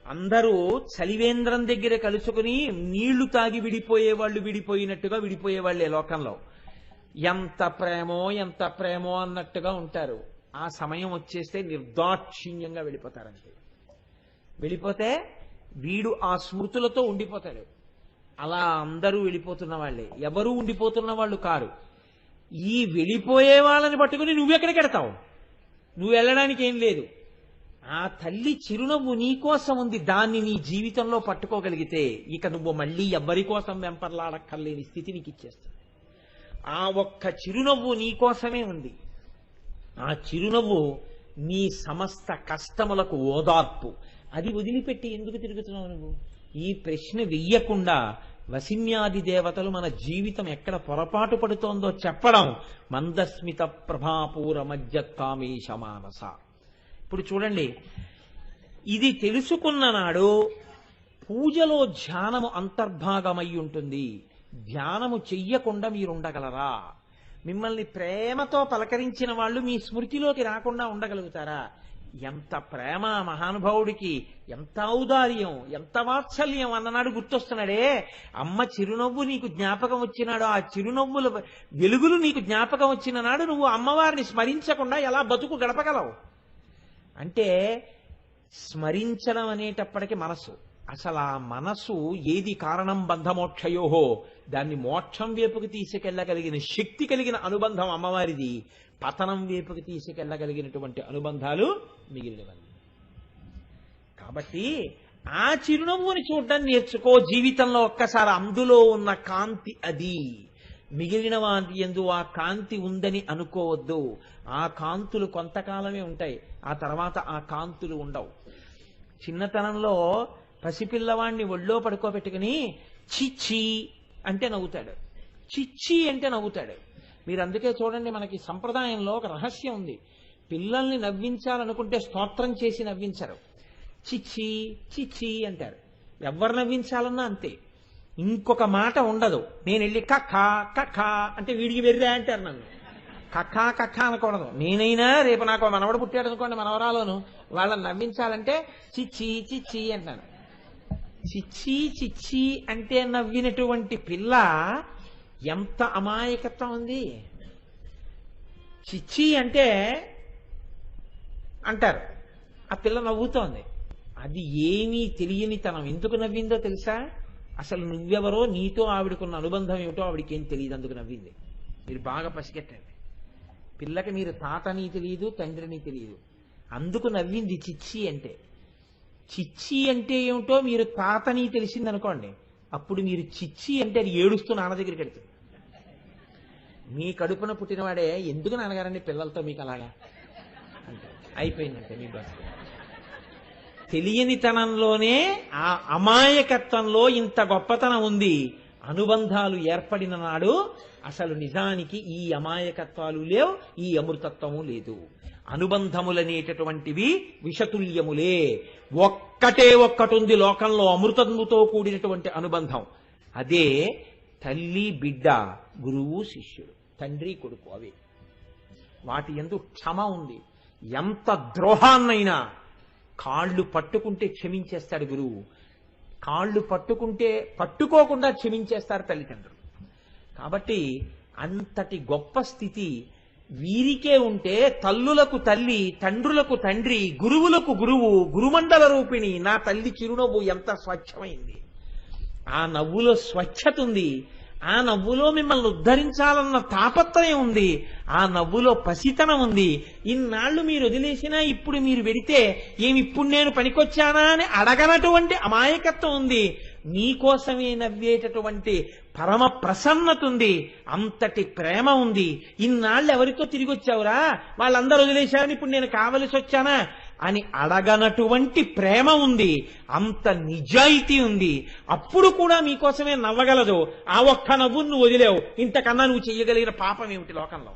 అందరూ చలివేంద్రం దగ్గర కలుసుకుని నీళ్లు తాగి విడిపోయేవాళ్ళు విడిపోయినట్టుగా విడిపోయేవాళ్లే లోకంలో. ఎంత ప్రేమో అన్నట్టుగా ఉంటారు. ఆ సమయం వచ్చేస్తే నిర్దాక్షిణ్యంగా వెళ్ళిపోతారంతే. వెళ్ళిపోతే వీడు ఆ స్మృతులతో ఉండిపోతాడు. అలా అందరూ వెళ్ళిపోతున్న వాళ్ళే, ఎవరూ ఉండిపోతున్న వాళ్ళు కారు. ఈ వెళ్ళిపోయే వాళ్ళని పట్టుకుని నువ్వెక్కడికి వెడతావు? నువ్వు వెళ్ళడానికి ఏం లేదు. ఆ తల్లి చిరునవ్వు నీకోసం ఉంది. దాన్ని నీ జీవితంలో పట్టుకోగలిగితే ఇక నువ్వు మళ్ళీ ఎవ్వరి కోసం వెంపర్లాడక్కర్లేని స్థితి నీకు ఇచ్చేస్తుంది. ఆ ఒక్క చిరునవ్వు నీకోసమే ఉంది. ఆ చిరునవ్వు నీ సమస్త కష్టములకు ఓదార్పు. అది వదిలిపెట్టి ఎందుకు తిరుగుతున్నావు నువ్వు? ఈ ప్రశ్న వెయ్యకుండా వసిన్యాది దేవతలు మన జీవితం ఎక్కడ పొరపాటు పడుతోందో చెప్పడం మందస్మిత ప్రభాపూర మధ్య కామేశ మానస. ఇప్పుడు చూడండి, ఇది తెలుసుకున్న నాడు పూజలో ధ్యానము అంతర్భాగమై ఉంటుంది. ధ్యానము చెయ్యకుండా మీరుండగలరా? మిమ్మల్ని ప్రేమతో పలకరించిన వాళ్ళు మీ స్మృతిలోకి రాకుండా ఉండగలుగుతారా? ఎంత ప్రేమ మహానుభావుడికి, ఎంత ఔదార్యం, ఎంత వాత్సల్యం అన్ననాడు గుర్తొస్తున్నాడే. అమ్మ చిరునవ్వు నీకు జ్ఞాపకం వచ్చినాడు, ఆ చిరునవ్వుల వెలుగులు నీకు జ్ఞాపకం వచ్చిన నాడు నువ్వు అమ్మవారిని స్మరించకుండా ఎలా బతుకు గడపగలవు? అంటే స్మరించడం అనేటప్పటికీ మనసు, అసలు ఆ మనసు ఏది కారణం బంధమోక్షయోహో, దాన్ని మోక్షం వైపుకి తీసుకెళ్లగలిగిన శక్తి కలిగిన అనుబంధం అమ్మవారిది. పతనం వైపుకి తీసుకెళ్లగలిగినటువంటి అనుబంధాలు మిగిలినవన్నీ. కాబట్టి ఆ చిరునవ్వుని చూడడం నేర్చుకో జీవితంలో ఒక్కసారి. అందులో ఉన్న కాంతి అది. మిగిలిన వాటి యందు ఆ కాంతి ఉందని అనుకోవద్దు. ఆ కాంతులు కొంతకాలమే ఉంటాయి, ఆ తర్వాత ఆ కాంతులు ఉండవు. చిన్నతనంలో పసిపిల్లవాడిని ఒళ్ళో పడుకోబెట్టుకుని చిచ్చి అంటే నవ్వుతాడు, చిచ్చి అంటే నవ్వుతాడు. మీరు అందుకే చూడండి, మనకి సంప్రదాయంలో ఒక రహస్యం ఉంది. పిల్లల్ని నవ్వించాలనుకుంటే స్తోత్రం చేసి నవ్వించరు, చిచ్చి చిచ్చి అంటారు. ఎవరు నవ్వించాలన్నా అంతే, ఇంకొక మాట ఉండదు. నేను వెళ్ళి కక్క కక్క అంటే వీడికి వెర్రా అంటారు నన్ను. కక్క కక్క అనకూడదు. నేనైనా రేపు నాకు మనవడు పుట్టాడు అనుకోండి, మనవరాలోను, వాళ్ళని నవ్వించాలంటే చిచ్చి చిచ్చి అంటాను. చిచ్చి చిచ్చి అంటే నవ్వినటువంటి పిల్ల ఎంత అమాయకత్వం ఉంది. చిచ్చి అంటే అంటారు, ఆ పిల్ల నవ్వుతోంది. అది ఏమీ తెలియని తనం. ఎందుకు నవ్విందో తెలుసా? అసలు నువ్వెవరో, నీతో ఆవిడకున్న అనుబంధం ఏమిటో ఆవిడికి ఏం తెలియదు, అందుకు నవ్వింది. మీరు బాగా పసిగట్టండి. పిల్లకి మీరు తాతని తెలియదు, తండ్రిని తెలియదు, అందుకు నవ్వింది చిచ్చి అంటే. చిచ్చి అంటే ఏమిటో మీరు తాతని తెలిసిందనుకోండి, అప్పుడు మీరు చిచ్చి అంటే అది ఏడుస్తూ నాన్న దగ్గరికి వెళ్తుంది. మీ కడుపున పుట్టినవాడే ఎందుకు నాన్నగారండి పిల్లలతో మీకు అలాగా అంటే అయిపోయిందంటే మీ బస్. తెలియనితనంలోనే, ఆ అమాయకత్వంలో ఇంత గొప్పతనం ఉంది. అనుబంధాలు ఏర్పడిన నాడు అసలు నిజానికి ఈ అమాయకత్వాలు లేవు, ఈ అమృతత్వము లేదు. అనుబంధములనేటటువంటివి విషతుల్యములే. ఒక్కటే ఒక్కటుంది లోకంలో అమృతముతో కూడినటువంటి అనుబంధం. అదే తల్లి బిడ్డ, గురువు శిష్యుడు, తండ్రి కొడుకు. అవి వాటి యందు క్షమ ఉంది. ఎంత ద్రోహాన్నైనా కాళ్ళు పట్టుకుంటే క్షమించేస్తాడు గురువు, కాళ్ళు పట్టుకోకుండా క్షమించేస్తారు తల్లిదండ్రులు. కాబట్టి అంతటి గొప్ప స్థితి వీరికే ఉంటే తల్లులకు తల్లి, తండ్రులకు తండ్రి, గురువులకు గురువు, గురుమండల రూపిణి నా తల్లి చిరునవ్వు ఎంత స్వచ్ఛమైంది. ఆ నవ్వులో స్వచ్ఛత ఉంది, ఆ నవ్వులో మిమ్మల్ని ఉద్ధరించాలన్న తాపత్రయం ఉంది, ఆ నవ్వులో పసితనం ఉంది. ఇన్నాళ్ళు మీరు వదిలేసినా ఇప్పుడు మీరు వెడితే ఇప్పుడు నేను పనికొచ్చానా అని అడగనటువంటి అమాయకత్వం ఉంది. మీకోసమే నవ్వేటటువంటి పరమ ప్రసన్నత ఉంది, అంతటి ప్రేమ ఉంది. ఇన్నాళ్ళు ఎవరితో తిరిగి వచ్చావురా, వాళ్ళందరూ వదిలేశారని ఇప్పుడు నేను కావలసి వచ్చానా అని అడగనటువంటి ప్రేమ ఉంది, అంత నిజాయితీ ఉంది. అప్పుడు కూడా మీకోసమే నవ్వగలదు. ఆ ఒక్క నవ్వు నువ్వు వదిలేవు, ఇంతకన్నా నువ్వు చెయ్యగలిగిన పాపం ఏమిటి లోకంలో?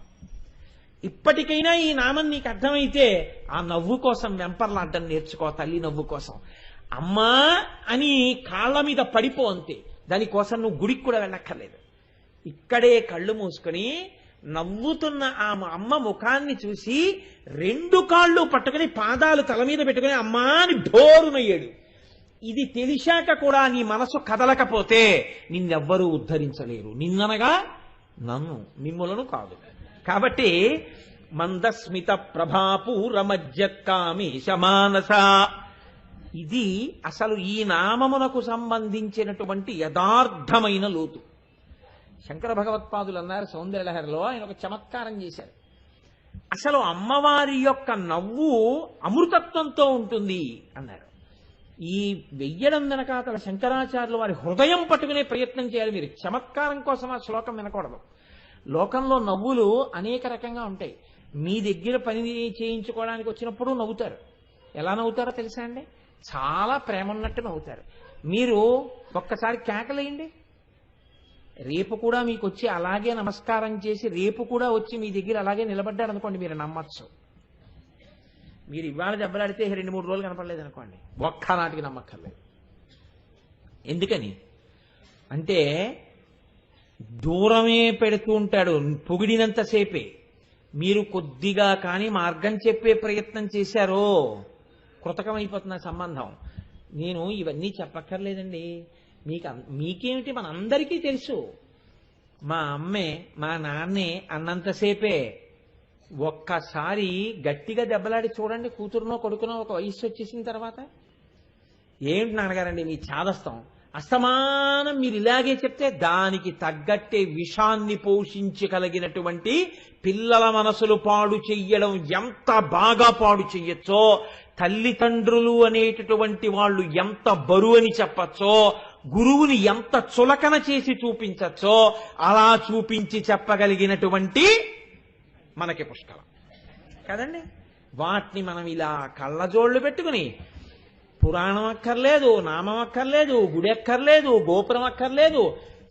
ఇప్పటికైనా ఈ నామం నీకు అర్థమైతే ఆ నవ్వు కోసం వెంపర్లాడ్డం నేర్చుకో. తల్లి నవ్వు కోసం అమ్మా అని కాళ్ళ మీద పడిపో అంతే. దానికోసం నువ్వు గుడికి కూడా వెళ్ళక్కర్లేదు. ఇక్కడే కళ్ళు మూసుకొని నవ్వుతున్న ఆ అమ్మ ముఖాన్ని చూసి 2 కాళ్ళు పట్టుకుని పాదాలు తల మీద పెట్టుకుని అమ్మా అని భోరునయ్యాడు. ఇది తెలిసాక కూడా నీ మనసు కదలకపోతే నిన్నెవ్వరూ ఉద్ధరించలేరు. నిన్ననగా నన్ను, మిమ్ములను కాదు. కాబట్టి మందస్మిత ప్రభాపూరమజ్జత్కామేశ మానస, ఇది అసలు ఈ నామమునకు సంబంధించినటువంటి యథార్థమైన లోతు. శంకర భగవత్పాదులు అన్నారు సౌందర్యలహరిలో, ఆయన ఒక చమత్కారం చేశారు. అసలు అమ్మవారి యొక్క నవ్వు అమృతత్వంతో ఉంటుంది అన్నారు. ఈ వెయ్యడం వెనకాతల శంకరాచార్యులు వారి హృదయం పట్టుకునే ప్రయత్నం చేయాలి. మీరు చమత్కారం కోసం ఆ శ్లోకం వినకూడదు. లోకంలో నవ్వులు అనేక రకంగా ఉంటాయి. మీ దగ్గర పని చేయించుకోవడానికి వచ్చినప్పుడు నవ్వుతారు. ఎలా నవ్వుతారో తెలుసా అండి? చాలా ప్రేమ ఉన్నట్టు నవ్వుతారు. మీరు ఒక్కసారి కేకలేయండి, రేపు కూడా మీకు వచ్చి అలాగే నమస్కారం చేసి రేపు కూడా వచ్చి మీ దగ్గర అలాగే నిలబడ్డారు అనుకోండి, మీరు నమ్మచ్చు. మీరు ఇవాళ దెబ్బలాడితే 2-3 రోజులు కనపడలేదు అనుకోండి, ఒక్కనాటికి నమ్మక్కర్లేదు. ఎందుకని అంటే దూరమే పెడుతూ ఉంటాడు పొగిడినంతసేపే. మీరు కొద్దిగా కానీ మార్గం చెప్పే ప్రయత్నం చేశారో కృతకమైపోతున్న సంబంధం. నేను ఇవన్నీ చెప్పక్కర్లేదండి, మీకేమిటి, మనందరికీ తెలుసు. మా అమ్మే మా నాన్నే అన్నంతసేపే. ఒక్కసారి గట్టిగా దెబ్బలాడి చూడండి, కూతురునో కొడుకునో ఒక వయస్సు వచ్చేసిన తర్వాత. ఏమిటి నాన్నగారండి మీ చాదస్తం, అస్తమానం మీరు ఇలాగే చెప్తే దానికి తగ్గట్టే విషాన్ని పోషించగలిగినటువంటి పిల్లల మనసులు పాడు చెయ్యడం ఎంత బాగా పాడు చెయ్యొచ్చో, తల్లిదండ్రులు అనేటటువంటి వాళ్ళు ఎంత బరువు అని చెప్పచ్చో, గురువుని ఎంత చులకన చేసి చూపించచ్చో అలా చూపించి చెప్పగలిగినటువంటి మనకి పుష్కలం కదండి. వాటిని మనం ఇలా కళ్ళజోళ్లు పెట్టుకుని పురాణం అక్కర్లేదు, నామం అక్కర్లేదు, గుడి అక్కర్లేదు, గోపురం అక్కర్లేదు,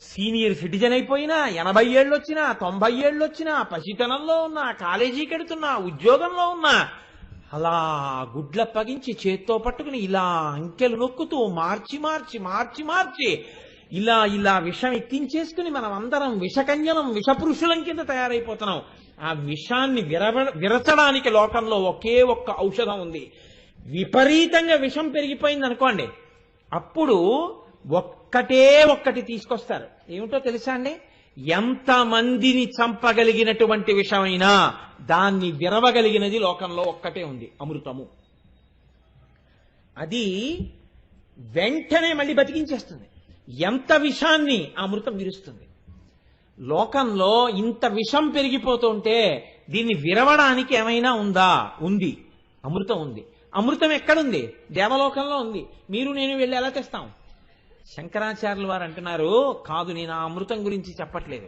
సీనియర్ సిటిజన్ అయిపోయినా 80 ఏళ్ళు వచ్చినా 90 ఏళ్ళు వచ్చినా పసితనంలో ఉన్నా కాలేజీకి వెడుతున్నా ఉద్యోగంలో ఉన్నా అలా గుడ్ల పగించి చేత్తో పట్టుకుని ఇలా అంకెలు నొక్కుతూ మార్చి మార్చి మార్చి మార్చి ఇలా ఇలా విషం ఎక్కించేసుకుని మనం అందరం విషకన్యలం విషపురుషులం కింద తయారైపోతున్నాం. ఆ విషాన్ని విరచడానికి లోకంలో ఒకే ఒక్క ఔషధం ఉంది. విపరీతంగా విషం పెరిగిపోయింది అనుకోండి, అప్పుడు ఒక్కటి తీసుకొస్తారు. ఏమిటో తెలుసా అండి? ఎంతమందిని చంపగలిగినటువంటి విషమైనా దాన్ని విరవగలిగినది లోకంలో ఒక్కటే ఉంది, అమృతము. అది వెంటనే మళ్ళీ బతికించేస్తుంది. ఎంత విషాన్ని ఆ అమృతం విరుస్తుంది. లోకంలో ఇంత విషం పెరిగిపోతుంటే దీన్ని విరవడానికి ఏమైనా ఉందా? ఉంది, అమృతం ఉంది. అమృతం ఎక్కడుంది? దేవలోకంలో ఉంది. మీరు నేను వెళ్ళి ఎలా తెస్తాం? శంకరాచార్యులు వారు అంటున్నారు, కాదు నేను ఆ అమృతం గురించి చెప్పట్లేదు.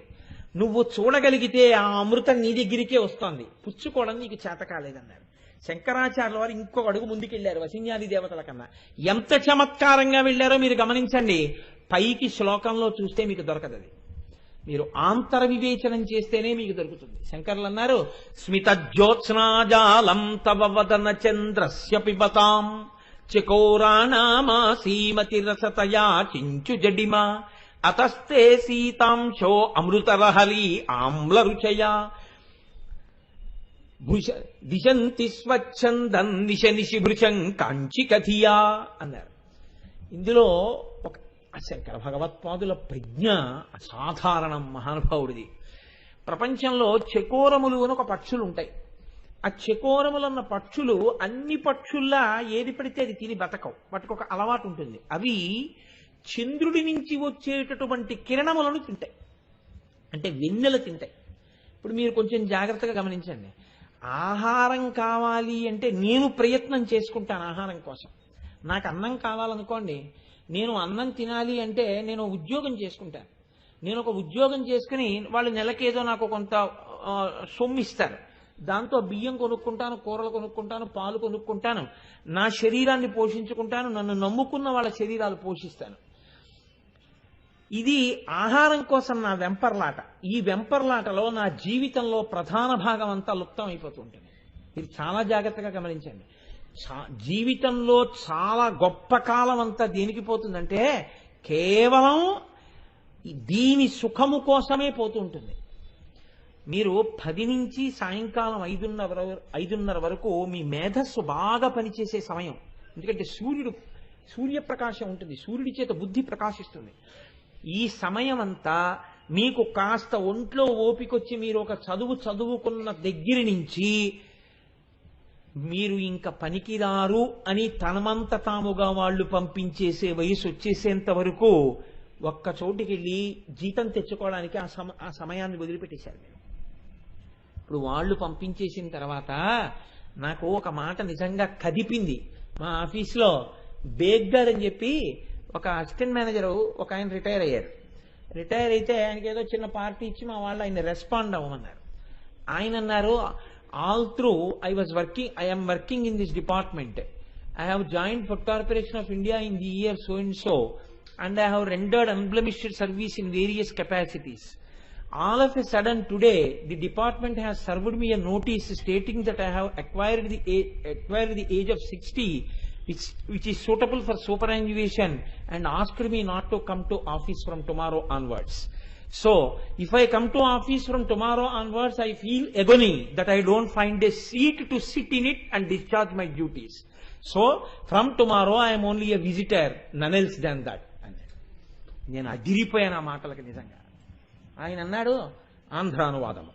నువ్వు చూడగలిగితే ఆ అమృతం నీ దగ్గరికే వస్తోంది, పుచ్చుకోవడం నీకు చేత కాలేదన్నారు. శంకరాచార్యుల వారు ఇంకొక అడుగు ముందుకెళ్లారు వసిన్యాది దేవతల కన్నా. ఎంత చమత్కారంగా వెళ్ళారో మీరు గమనించండి. పైకి శ్లోకంలో చూస్తే మీకు దొరకదు, అది మీరు ఆంతర వివేచనం చేస్తేనే మీకు దొరుకుతుంది. శంకర్లు అన్నారు, స్మిత జ్యోత్స్నాజాలం తవ వదన చంద్రస్య పిబతాం చకోరాణామాసీమతి రసతయా చించు జడిమా అతస్తే సీతాంశో అమృతరహరీ ఆమ్ల రుచయా దిశంతి స్వచ్ఛందం నిశ నిశిభృశం కాంచి కథియా అన్నారు. ఇందులో ఒక శంకర భగవత్పాదుల ప్రజ్ఞ అసాధారణం, మహానుభావుడిది. ప్రపంచంలో చెకోరములు అని ఒక పక్షులు ఉంటాయి. ఆ చెకోరములన్న పక్షులు అన్ని పక్షుల్లా ఏది పడితే అది తిని బతకవు. వాటికి ఒక అలవాటు ఉంటుంది. అవి చంద్రుడి నుంచి వచ్చేటటువంటి కిరణములను తింటాయి, అంటే వెన్నెల తింటాయి. ఇప్పుడు మీరు కొంచెం జాగ్రత్తగా గమనించండి. ఆహారం కావాలి అంటే నేను ప్రయత్నం చేసుకుంటాను ఆహారం కోసం. నాకు అన్నం కావాలనుకోండి, నేను అన్నం తినాలి అంటే నేను ఉద్యోగం చేసుకుంటాను. నేను ఒక ఉద్యోగం చేసుకుని వాళ్ళు నెలకేదో నాకు కొంత సొమ్ము ఇస్తారు. దాంతో బియ్యం కొనుక్కుంటాను, కూరలు కొనుక్కుంటాను, పాలు కొనుక్కుంటాను, నా శరీరాన్ని పోషించుకుంటాను, నన్ను నమ్ముకున్న వాళ్ళ శరీరాలు పోషిస్తాను. ఇది ఆహారం కోసం నా వెంపర్లాట. ఈ వెంపర్లాటలో నా జీవితంలో ప్రధాన భాగం అంతా లుప్తం అయిపోతుంటుంది. మీరు చాలా జాగ్రత్తగా గమనించండి. జీవితంలో చాలా గొప్ప కాలం అంతా దేనికి పోతుందంటే కేవలం దీని సుఖము కోసమే పోతూ ఉంటుంది. మీరు 10 నుంచి సాయంకాలం 5:30 వరకు మీ మేధస్సు బాగా పనిచేసే సమయం. ఎందుకంటే సూర్యప్రకాశం ఉంటుంది, సూర్యుడి చేత బుద్ధి ప్రకాశిస్తుంది. ఈ సమయం అంతా మీకు కాస్త ఒంట్లో ఓపికొచ్చి మీరు ఒక చదువుకున్న దగ్గర నుంచి మీరు ఇంకా పనికిరారు అని తనమంత తాముగా వాళ్ళు పంపించేసే వయసు వచ్చేసేంత వరకు ఒక్క చోటికి వెళ్ళి జీతం తెచ్చుకోవడానికి ఆ సమయాన్ని వదిలిపెట్టేశారు మీరు. ఇప్పుడు వాళ్ళు పంపించేసిన తర్వాత నాకు ఒక మాట నిజంగా కదిపింది. మా ఆఫీస్లో బేగ్గర్ అని చెప్పి ఒక అసిస్టెంట్ మేనేజర్ ఒక ఆయన రిటైర్ అయ్యారు. రిటైర్ అయితే ఆయనకి ఏదో చిన్న పార్టీ ఇచ్చి మా వాళ్ళు ఆయన రెస్పాండ్ అవ్వమన్నారు. ఆయన అన్నారు, all through I am working in this department. I have joined Food Corporation of India in the year so and so, and I have rendered unblemished service in various capacities. All of a sudden today, the department has served me a notice stating that I have acquired the age of 60, which is suitable for superannuation, and asked me not to come to office from tomorrow onwards. So, if I come to office from tomorrow onwards, I feel agony that I don't find a seat to sit in it and discharge my duties. So, from tomorrow I am only a visitor, none else than that. నేను అదిరిపోయాను ఆ మాటలకి నిజంగా. ఆయన అన్నాడు, ఆంధ్రానువాదము,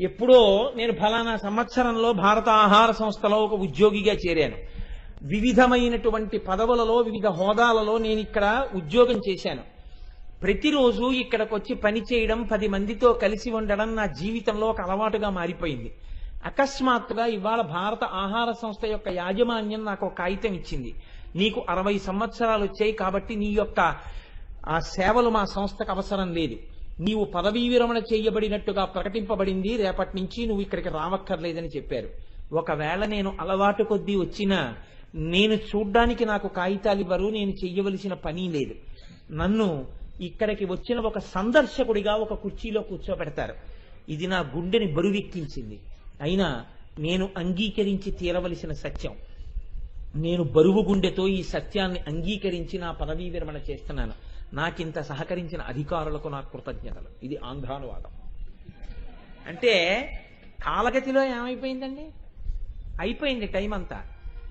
ఎప్పుడో నేను ఫలానా సంవత్సరంలో భారత ఆహార సంస్థలో ఒక ఉద్యోగిగా చేరాను. వివిధమైనటువంటి పదవులలో వివిధ హోదాలలో నేను ఇక్కడ ఉద్యోగం చేశాను. ప్రతిరోజు ఇక్కడికి వచ్చి పని చేయడం, 10 మందితో కలిసి ఉండడం నా జీవితంలో ఒక అలవాటుగా మారిపోయింది. అకస్మాత్తుగా ఇవాళ భారత ఆహార సంస్థ యొక్క యాజమాన్యం నాకు ఒక కాగితం ఇచ్చింది. నీకు 60 సంవత్సరాలు వచ్చాయి కాబట్టి నీ యొక్క ఆ సేవలు మా సంస్థకు అవసరం లేదు, నీవు పదవీ విరమణ చేయబడినట్టుగా ప్రకటింపబడింది, రేపటి నుంచి నువ్వు ఇక్కడికి రావక్కర్లేదని చెప్పారు. ఒకవేళ నేను అలవాటు కొద్దీ వచ్చినా నేను చూడ్డానికి నాకు కాగితాలు ఇవ్వరు, నేను చెయ్యవలసిన పని లేదు. నన్ను ఇక్కడికి వచ్చిన ఒక సందర్శకుడిగా ఒక కుర్చీలో కూర్చోబెడతారు. ఇది నా గుండెని బరువెక్కించింది. అయినా నేను అంగీకరించి తీరవలసిన సత్యం. నేను బరువు గుండెతో ఈ సత్యాన్ని అంగీకరించి నా పదవీ విరమణ చేస్తున్నాను. నాకింత సహకరించిన అధికారులకు నా కృతజ్ఞతలు. ఇది ఆంధ్రానువాదం. అంటే కాలగతిలో ఏమైపోయిందండి, అయిపోయింది టైం అంతా.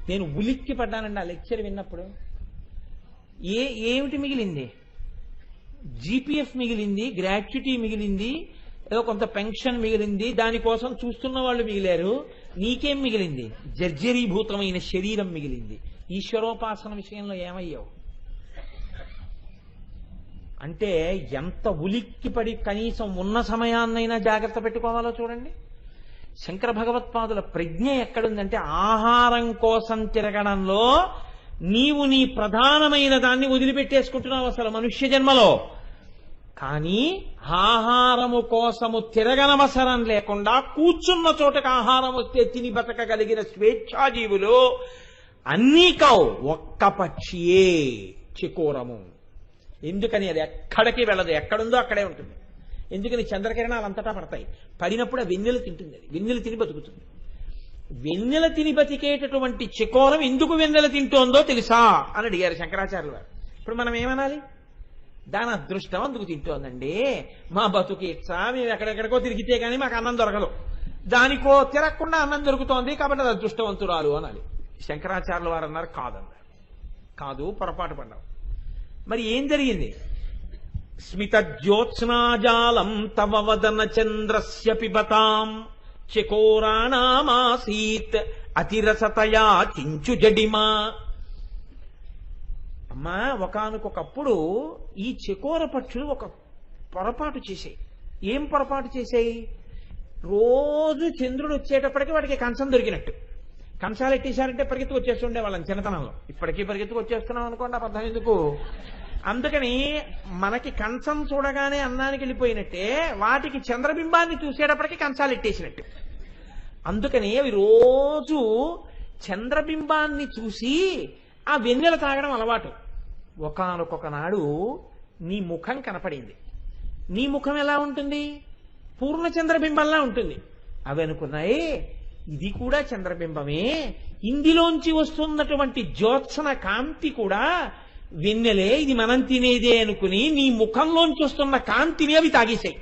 నేను ఉలిక్కి పడ్డానండి ఆ లెక్చర్ విన్నప్పుడు. ఏమిటి మిగిలింది? జీపీఎఫ్ మిగిలింది, గ్రాట్యుటీ మిగిలింది, ఏదో కొంత పెన్షన్ మిగిలింది, దానికోసం చూస్తున్న వాళ్ళు మిగిలారు. నీకేం మిగిలింది? జర్జరీభూతమైన శరీరం మిగిలింది. ఈశ్వరోపాసన విషయంలో ఏమయ్యావు? అంటే ఎంత ఉలిక్కిపడి కనీసం ఉన్న సమయాన్నైనా జాగ్రత్త పెట్టుకోవాలో చూడండి. శంకర భగవత్పాదుల ప్రజ్ఞ ఎక్కడుందంటే ఆహారం కోసం తిరగడంలో నీవు నీ ప్రధానమైన దాన్ని వదిలిపెట్టేసుకుంటున్నావు అసలు మనుష్య జన్మలో. కానీ ఆహారము కోసము తిరగనవసరం లేకుండా కూర్చున్న చోటకు ఆహారం వస్తే తిని బతకగలిగిన స్వేచ్ఛాజీవులు అన్నీ కావు, ఒక్క పక్షియే చికోరము. ఎందుకని? అది ఎక్కడికి వెళ్ళదు, ఎక్కడుందో అక్కడే ఉంటుంది. ఎందుకని? చంద్రకిరణాలు అంతటా పడతాయి, పడినప్పుడు ఆ వెన్నెలు తింటుంది, అది వెన్నెలు తిని బతుకుతుంది. వెన్నెల తిని బతికేటటువంటి చికోరం ఎందుకు వెన్నెల తింటోందో తెలుసా అని అడిగారు శంకరాచార్యులు వారు. ఇప్పుడు మనం ఏమనాలి? దాని అదృష్టం అందుకు తింటోందండి, మా బతుకు ఇచ్చా, మేము ఎక్కడెక్కడికో తిరిగితే కానీ మాకు అన్నం దొరకదు, దానికో తిరగకుండా అన్నం దొరుకుతోంది కాబట్టి అది అదృష్టవంతురాలు అనాలి. శంకరాచార్యులు వారు అన్నారు కాదన్నారు. కాదు, పొరపాటు పడ్డావు. మరి ఏం జరిగింది? స్మితజ్యోత్స్నాజాలం తవ వదన చంద్రస్య పిబతాం చకోరాణామాసీత్ అతిరసతయా చించు జడిమా. అమ్మా, ఒకానొకప్పుడు ఈ చకోర పక్షులు ఒక పొరపాటు చేసాయి. ఏం పొరపాటు చేసాయి? రోజు చంద్రుడు వచ్చేటప్పటికి వాటికి కంచం దొరికినట్టు. కంచాలు ఎట్టేశారంటే పరిగెత్తుకు వచ్చేస్తుండే వాళ్ళని చిన్నతనంలో. ఇప్పటికీ పరిగెత్తుకు వచ్చేస్తున్నాం అనుకోండి, అబద్ధం ఎందుకు. అందుకని మనకి కంచం చూడగానే అన్నానికి వెళ్ళిపోయినట్టే వాటికి చంద్రబింబాన్ని చూసేటప్పటికి కంచాలు ఎట్టేసినట్టు. అందుకని అవి రోజు చంద్రబింబాన్ని చూసి ఆ వెన్నెల తాగడం అలవాటు. ఒకానొక నాడు నీ ముఖం కనపడింది. నీ ముఖం ఎలా ఉంటుంది? పూర్ణ చంద్రబింబంలా ఉంటుంది. అవి అనుకున్నాయి, ఇది కూడా చంద్రబింబమే, ఇందులోంచి వస్తున్నటువంటి జ్యోత్సన కాంతి కూడా వెన్నెలే, ఇది మనం తినేదే అనుకుని నీ ముఖంలోంచి వస్తున్న కాంతిని అవి తాగేశాయి.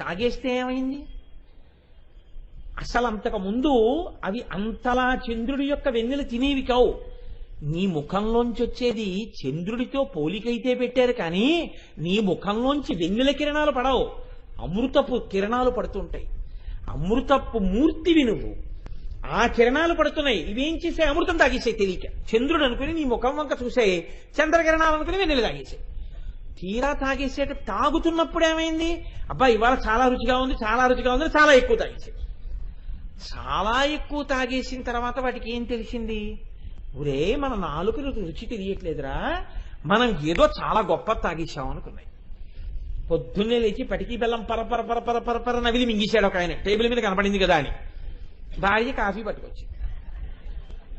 తాగేస్తే ఏమైంది? అసలు అంతకు ముందు అవి అంతలా చంద్రుడి యొక్క వెన్నెల తినేవి కావు. నీ ముఖంలోంచి వచ్చేది చంద్రుడితో పోలికైతే పెట్టారు, కానీ నీ ముఖంలోంచి వెన్నెల కిరణాలు పడవు, అమృతపు కిరణాలు పడుతుంటాయి. అమృతపు మూర్తివి నువ్వు. ఆ కిరణాలు పడుతున్నాయి. ఇవేం చేసాయి? అమృతం తాగేసాయి తెలియక. చంద్రుడు అనుకుని నీ ముఖం వంక చూసాయి, చంద్రకిరణాలు అనుకుని వెన్నెల తాగేసాయి. తీరా తాగేసేట తాగుతున్నప్పుడు ఏమైంది? అబ్బా ఇవాళ చాలా రుచిగా ఉంది, చాలా రుచిగా ఉంది, చాలా ఎక్కువ తాగేసాయి. చాలా ఎక్కువ తాగేసిన తర్వాత వాటికి ఏం తెలిసింది? ఒరే, మన నాలుకలకు రుచి తెలియట్లేదురా, మనం ఏదో చాలా గొప్ప తాగేసాం అనుకున్నాయి. పొద్దున్నే లేచి పటికీ బెల్లం పరపర పరపర పరపర నవిలి మింగేశాడు ఒక ఆయన. టేబుల్ మీద కనపడింది కదా అని భార్య కాఫీ పట్టుకొచ్చింది.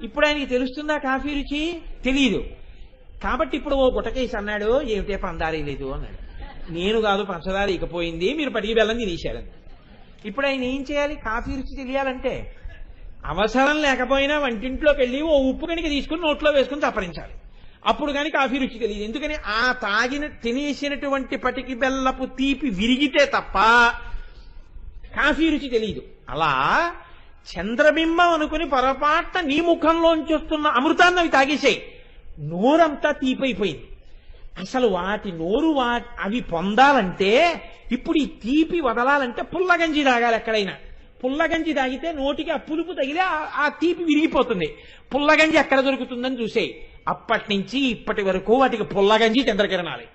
ఇప్పుడు ఆయనకి తెలుస్తుందా కాఫీ రుచి? తెలియదు. కాబట్టి ఇప్పుడు ఓ గుటకేసి అన్నాడు, ఏమిటే పందారీ లేదు అన్నాడు. నేను కాదు, పంచదార ఇకపోయింది, మీరు పటికీ బెల్లం తినేశారని. ఇప్పుడు ఆయన ఏం చేయాలి? కాఫీ రుచి తెలియాలంటే అవసరం లేకపోయినా వంటింట్లోకి వెళ్ళి ఓ ఉప్పు కనుక తీసుకుని నోట్లో వేసుకుని చప్పరించాలి. అప్పుడు కానీ కాఫీ రుచి తెలియదు. ఎందుకని? ఆ తినేసినటువంటి పటికి బెల్లపు తీపి విరిగితే తప్ప కాఫీ రుచి తెలియదు. అలా చంద్రబింబం అనుకుని పొరపాటున నీ ముఖంలోంచి వస్తున్న అమృతాన్ని అవి తాగేసాయి. నోరంతా తీపైపోయింది. అసలు వాటి నోరు అవి పొందాలంటే, ఇప్పుడు ఈ తీపి వదలాలంటే పుల్లగంజి తాగాలి. ఎక్కడైనా పుల్లగంజి తాగితే నోటికి ఆ పులుపు తగిలి ఆ తీపి విరిగిపోతుంది. పుల్లగంజి ఎక్కడ దొరుకుతుందని చూసేయి. అప్పటి నుంచి ఇప్పటి వరకు వాటికి పుల్లగంజి చంద్రకిరణాలి.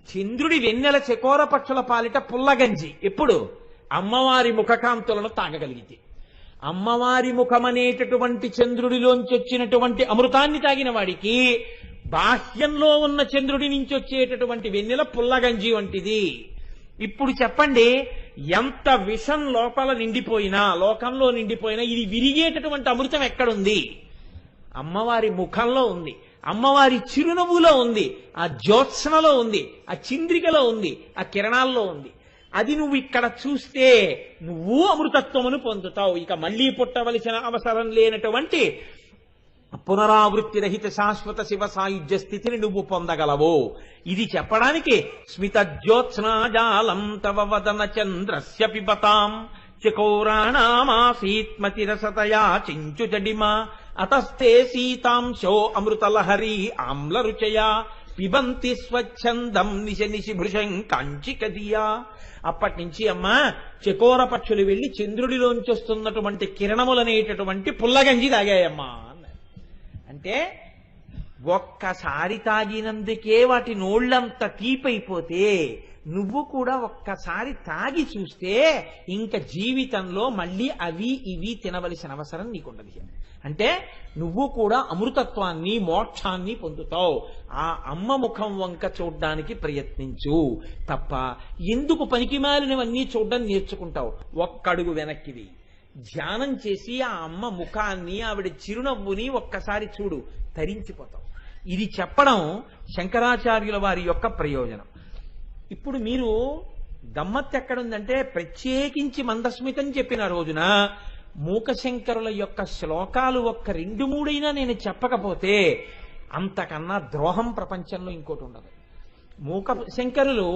చంద్రుడి వెన్నెల చకోర పక్షుల పాలిట పుల్లగంజి ఎప్పుడు? అమ్మవారి ముఖకాంతులను తాగగలిగితే. అమ్మవారి ముఖమనేటటువంటి చంద్రుడిలోంచి వచ్చినటువంటి అమృతాన్ని తాగిన వాడికి బాహ్యంలో ఉన్న చంద్రుడి నుంచి వచ్చేటటువంటి వెన్నెల పుల్లగంజి వంటిది. ఇప్పుడు చెప్పండి, ఎంత విషం లోపల నిండిపోయినా, లోకంలో నిండిపోయినా, ఇది విరిగేటటువంటి అమృతం ఎక్కడుంది? అమ్మవారి ముఖంలో ఉంది, అమ్మవారి చిరునవ్వులో ఉంది, ఆ జ్యోత్సనలో ఉంది, ఆ చింద్రికలో ఉంది, ఆ కిరణాల్లో ఉంది. అది నువ్వు ఇక్కడ చూస్తే నువ్వు అమృతత్వమును పొందుతావు. ఇక మళ్లీ పుట్టవలసిన అవసరం లేనటువంటి పునరావృత్తి రహిత శాశ్వత శివ సాయుధ్య స్థితిని నువ్వు పొందగలవు. ఇది చెప్పడానికి స్మితజ్యోత్స్నాజాలం తవ వదన చంద్రస్య పిబతాం చకోరాణామాసీత్మతిరసతయా చించు జడిమా అతస్తే సీతాంశో అమృతలహరీ ఆమ్ల రుచయా పిబంతి స్వచ్ఛందం నిశ నిశి భృశం కాంచికదియా. అప్పటి నుంచి అమ్మా చకోర పక్షులు వెళ్లి చంద్రుడిలోంచి వస్తున్నటువంటి కిరణములనేటటువంటి పుల్లగంజి తాగాయమ్మా. అంటే ఒక్కసారి తాగినందుకే వాటి నోళ్లంత తీపైపోతే నువ్వు కూడా ఒక్కసారి తాగి చూస్తే ఇంకా జీవితంలో మళ్ళీ అవి ఇవి తినవలసిన అవసరం నీకుండదు. అంటే నువ్వు కూడా అమృతత్వాన్ని మోక్షాన్ని పొందుతావు. ఆ అమ్మ ముఖం వంక చూడ్డానికి ప్రయత్నించు తప్ప ఎందుకు పనికిమాలినవన్నీ చూడ్డం నేర్చుకుంటావు? ఒక్కడుగు వెనక్కిది ధ్యానం చేసి ఆ అమ్మ ముఖాన్ని, ఆవిడ చిరునవ్వుని ఒక్కసారి చూడు, తరించిపోతావు. ఇది చెప్పడం శంకరాచార్యుల వారి యొక్క ప్రయోజనం. ఇప్పుడు మీరు గమ్మత్తు ఎక్కడుందంటే, ప్రత్యేకించి మందస్మితం చెప్పిన రోజున మూకశంకరుల యొక్క శ్లోకాలు ఒక్క 2-3 నేను చెప్పకపోతే అంతకన్నా ద్రోహం ప్రపంచంలో ఇంకోటి ఉండదు. మూకశంకరులు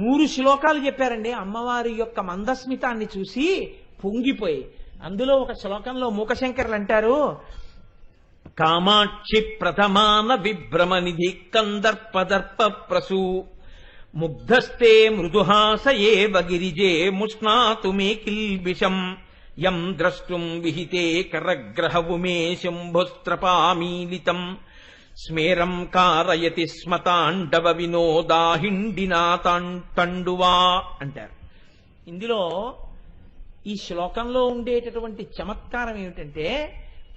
100 శ్లోకాలు చెప్పారండి అమ్మవారి యొక్క మందస్మితాన్ని చూసి పొంగిపోయి. అందులో ఒక శ్లోకంలో మూకశంకరులు అంటారు, కామాక్షి ప్రథమాన విభ్రమనిధి కందర్పదర్ప ప్రసూ ముగ్ధస్తే మృదుహాస ఏవ గిరిజే ముష్ణాతు మే కిల్బిషం యం ద్రష్టుం విహితే కరగ్రహవుమే శంభుస్త్రపామీలితం స్మేరం కారయతి స్మతాండవ వినోదాహిండినా తండువా అంటారు. ఇందులో ఈ శ్లోకంలో ఉండేటటువంటి చమత్కారం ఏమిటంటే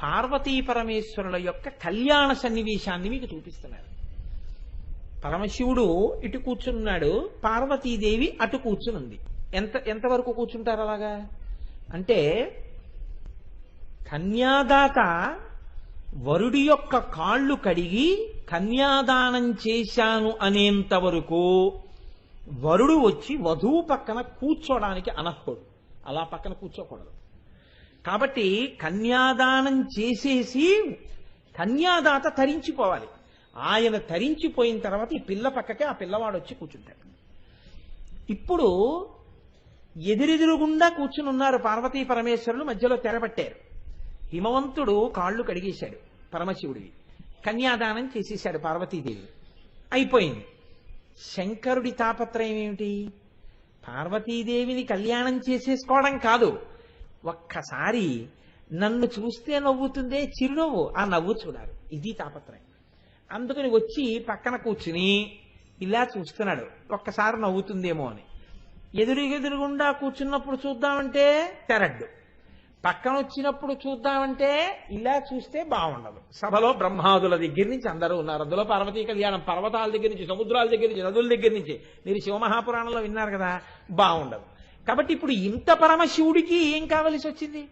పార్వతీ పరమేశ్వరుల యొక్క కళ్యాణ సన్నివేశాన్ని మీకు చూపిస్తున్నారు. పరమశివుడు ఇటు కూర్చున్నాడు, పార్వతీదేవి అటు కూర్చునుంది. ఎంతవరకు కూర్చుంటారు అలాగా అంటే, కన్యాదాత వరుడి యొక్క కాళ్ళు కడిగి కన్యాదానం చేశాను అనేంత వరకు వరుడు వచ్చి వధువు పక్కన కూర్చోడానికి అనర్హుడు. అలా పక్కన కూర్చోకూడదు. కాబట్టి కన్యాదానం చేసేసి కన్యాదాత తరించిపోవాలి. ఆయన తరించిపోయిన తర్వాత ఈ పిల్ల పక్కకే ఆ పిల్లవాడు వచ్చి కూర్చుంటాడు. ఇప్పుడు ఎదురెదురుగుండా కూర్చుని ఉన్నారు పార్వతీ పరమేశ్వరులు, మధ్యలో తెరపట్టారు. హిమవంతుడు కాళ్ళు కడిగేశాడు పరమశివుడివి, కన్యాదానం చేసేశాడు పార్వతీదేవి, అయిపోయింది. శంకరుడి తాపత్రయం ఏమిటి? పార్వతీదేవిని కళ్యాణం చేసేసుకోవడం కాదు, ఒక్కసారి నన్ను చూస్తే నవ్వుతుందే చిరునవ్వు, ఆ నవ్వు చూడాలి, ఇది తాపత్రయం. అందుకని వచ్చి పక్కన కూర్చుని ఇలా చూస్తున్నాడు, ఒక్కసారి నవ్వుతుందేమో అని. ఎదురుగుండా కూర్చున్నప్పుడు చూద్దామంటే తెరడ్డు, పక్కన వచ్చినప్పుడు చూద్దామంటే ఇలా చూస్తే బాగుండదు. సభలో బ్రహ్మాదుల దగ్గర నుంచి అందరూ ఉన్నారు. అందులో పార్వతీ కళ్యాణం పర్వతాల దగ్గర నుంచి, సముద్రాల దగ్గర నుంచి, నదుల దగ్గర నుంచి, మీరు శివమహాపురాణంలో విన్నారు కదా, బాగుండదు. కాబట్టి ఇప్పుడు ఇంత పరమశివుడికి ఏం కావలసి వచ్చింది?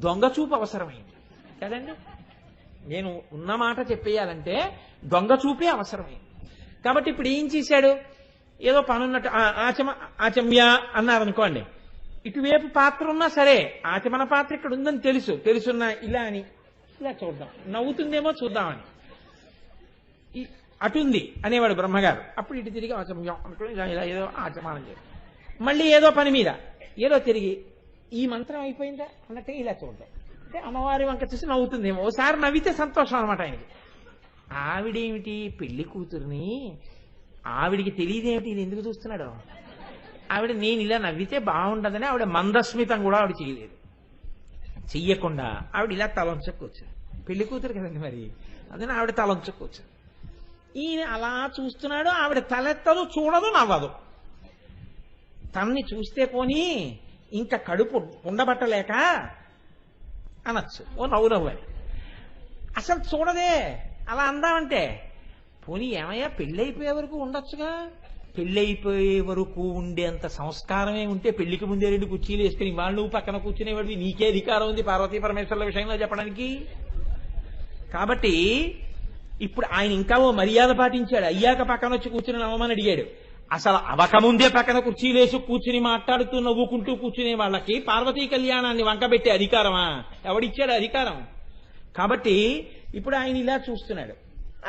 దొంగచూపు అవసరమైంది కదండి. నేను ఉన్న మాట చెప్పేయాలంటే దొంగచూపే అవసరమైంది. కాబట్టి ఇప్పుడు ఏం చేశాడు? ఏదో పనున్నట్టు ఆచమ్య అన్నారనుకోండి, ఇటువైపు పాత్ర ఉన్నా సరే ఆచమన పాత్ర ఇక్కడ ఉందని తెలుసున్నా ఇలా అని ఇలా చూద్దాం, నవ్వుతుందేమో చూద్దామని అటుంది అనేవాడు బ్రహ్మగారు. అప్పుడు ఇటు తిరిగి ఆచమ్యం అనుకుని ఇలా ఏదో ఆచమానం చేయాలి. మళ్ళీ ఏదో పని మీద ఏదో తిరిగి ఈ మంత్రం అయిపోయిందా అన్నట్టే ఇలా చూద్దాం అంటే అమ్మవారి వంక చూసి నవ్వుతుందేమో. ఓసారి నవ్వితే సంతోషం అనమాట ఆయనకి. ఆవిడేమిటి పెళ్లి కూతుర్ని, ఆవిడికి తెలియదేమిటి నేను ఎందుకు చూస్తున్నాడు? ఆవిడ నేను ఇలా నవ్వితే బాగుండదని ఆవిడ మందస్మితం కూడా ఆవిడ చేయలేదు. చెయ్యకుండా ఆవిడ ఇలా తలంచకొచ్చు, పెళ్లి కూతురు కదండి మరి, అందుకని ఆవిడ తలంచకొచ్చు. ఈయన అలా చూస్తున్నాడు, ఆవిడ తలెత్తదు, చూడదు, నవ్వదు. తన్ని చూస్తే పోనీ ఇంకా కడుపు ఉండబట్టలేక అనొచ్చు, ఓ నవ్వని. అసలు చూడదే, అలా అందామంటే పోనీ ఏమయ్యా పెళ్ళైపోయే వరకు ఉండొచ్చుగా. పెళ్ళైపోయే వరకు ఉండేంత సంస్కారమే ఉంటే పెళ్లికి ముందే 2 కుర్చీలు వేసుకుని వాళ్ళు పక్కన కూర్చునేవాడివి, నీకే అధికారం ఉంది పార్వతీ పరమేశ్వరుల విషయంలో చెప్పడానికి. కాబట్టి ఇప్పుడు ఆయన ఇంకా ఓ మర్యాద పాటించాడు. అయ్యాక పక్కన వచ్చి కూర్చుని నవ్వమని అడిగాడు. అసలు అవకముందే పక్కన కుర్చీలేసి కూర్చుని మాట్లాడుతూ నవ్వుకుంటూ కూర్చునే వాళ్ళకి పార్వతీ కళ్యాణాన్ని వంకబెట్టే అధికారమా? ఎవడిచ్చాడు అధికారం? కాబట్టి ఇప్పుడు ఆయన ఇలా చూస్తున్నాడు,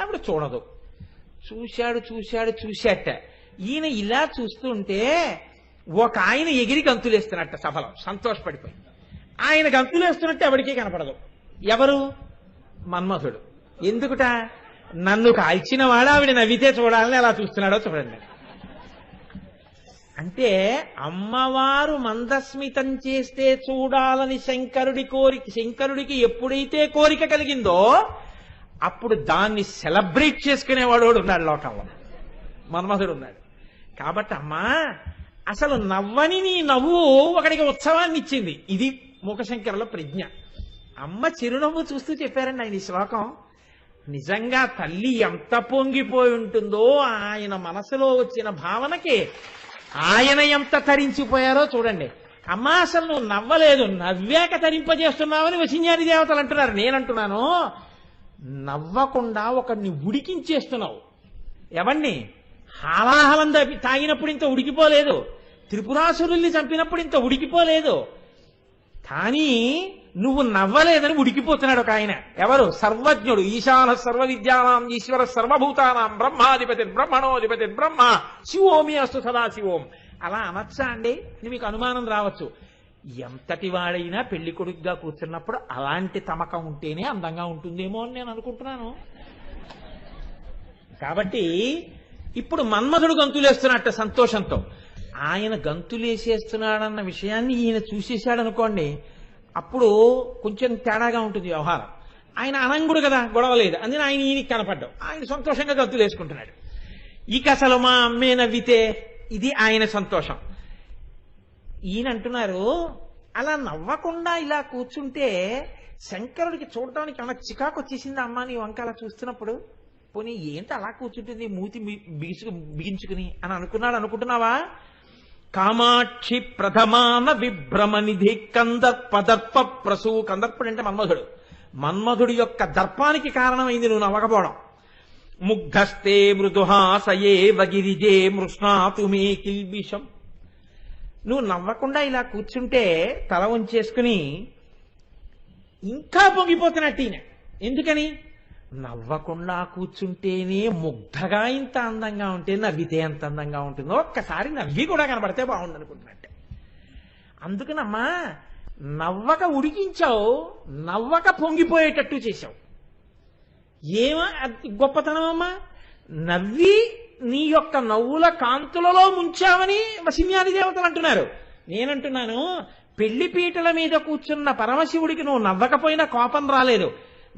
ఆవిడ చూడదు. చూశాట. ఈయన ఇలా చూస్తుంటే ఒక ఆయన ఎగిరి గంతులేస్తున్నట్ట సభలో సంతోషపడిపోయి. ఆయన గంతులేస్తున్నట్టు ఎవరికీ కనపడదు. ఎవరు? మన్మథుడు. ఎందుకుట? నన్ను కాల్చిన వాడు ఆవిడ నవ్వితే చూడాలని అలా చూస్తున్నాడో చూడండి. అంటే అమ్మవారు మందస్మితం చేస్తే చూడాలని శంకరుడికి ఎప్పుడైతే కోరిక కలిగిందో అప్పుడు దాన్ని సెలబ్రేట్ చేసుకునేవాడు ఉన్నాడు లోకంలో, మన్మథుడు ఉన్నాడు. కాబట్టి అమ్మా అసలు నవ్వని నీ నవ్వు ఒకడికి ఉత్సవాన్ని ఇచ్చింది. ఇది మూకశంకరుల ప్రజ్ఞ. అమ్మ చిరునవ్వు చూస్తూ చెప్పారండి ఆయన ఈ శ్లోకం. నిజంగా తల్లి ఎంత పొంగిపోయి ఉంటుందో ఆయన మనసులో వచ్చిన భావనకి ఆయన ఎంత తరించిపోయారో చూడండి. అమ్మా అసలు నువ్వు నవ్వలేదు, నవ్వాక తరింపజేస్తున్నావని వశిన్యాది దేవతలు అంటున్నారు. నేనంటున్నాను నవ్వకుండా ఒకడిని ఉడికించేస్తున్నావు. ఎవరిని? హాలాహలం తాగినప్పుడు ఇంత ఉడికిపోలేదు, త్రిపురాసురుల్ని చంపినప్పుడు ఇంత ఉడికిపోలేదు, కానీ నువ్వు నవ్వలేదని ఉడికిపోతున్నాడు ఒక ఆయన. ఎవరు? సర్వజ్ఞుడు, ఈశాన సర్వ విద్యానాం ఈశ్వర సర్వభూతానాం బ్రహ్మాధిపతి బ్రహ్మణోధిపతి బ్రహ్మ శివోమి అస్తు సదా శివోం. అలా అనొచ్చా అండి అని మీకు అనుమానం రావచ్చు. ఎంతటి వాడైనా పెళ్లి కొడుకుగా కూర్చున్నప్పుడు అలాంటి తమకం ఉంటేనే అందంగా ఉంటుందేమో అని నేను అనుకుంటున్నాను. కాబట్టి ఇప్పుడు మన్మధుడు గంతులేస్తున్నట్ట సంతోషంతో. ఆయన గంతులేసేస్తున్నాడన్న విషయాన్ని ఈయన చూసేశాడు అనుకోండి, అప్పుడు కొంచెం తేడాగా ఉంటుంది వ్యవహారం. ఆయన అనంగుడు కదా, గొడవ లేదు, అందుకని ఆయన ఈయనకి కనపడ్డాం, ఆయన సంతోషంగా గంతులేసుకుంటున్నాడు. ఇక అసలు మా అమ్మే నవ్వితే ఇది ఆయన సంతోషం. ఈయన అంటున్నారు, అలా నవ్వకుండా ఇలా కూర్చుంటే శంకరుడికి చూడటానికి అలా చికాకు వచ్చేసింది అమ్మ నీ వంక అలా చూస్తున్నప్పుడు. పోనీ ఏంటి అలా కూర్చుంటుంది మూతి బిగించుకుని అని అనుకుంటున్నావా? కామాక్షి ప్రథమాన విభ్రమనిధి కందర్పదర్ప ప్రసూ. కందర్పుడు అంటే మన్మధుడు. మన్మధుడి యొక్క దర్పానికి కారణమైంది నువ్వు నవ్వకపోవడం. ముగ్ధస్తే మృదుహాసయే వగిరిజే మృష్ణాతు మే కిల్బిషం. నువ్వు నవ్వకుండా ఇలా కూర్చుంటే తల ఉంచేసుకుని ఇంకా పొంగిపోతున్నట్టు ఈయన. ఎందుకని? నవ్వకుండా కూర్చుంటేనే ముగ్ధగా ఇంత అందంగా ఉంటే నవ్వితే ఎంత అందంగా ఉంటుందో ఒక్కసారి నవ్వి కూడా కనబడితే బాగుండు అనుకుంటున్నట్టే. అందుకనమ్మా నవ్వక ఉడికించావు, నవ్వక పొంగిపోయేటట్టు చేశావు. ఏమో గొప్పతనం అమ్మా. నవ్వి నీ యొక్క నవ్వుల కాంతులలో ముంచావని వసిన్యాది దేవతలు అంటున్నారు. నేనంటున్నాను, పెళ్లి పీటల మీద కూర్చున్న పరమశివుడికి నువ్వు నవ్వకపోయినా కోపం రాలేదు,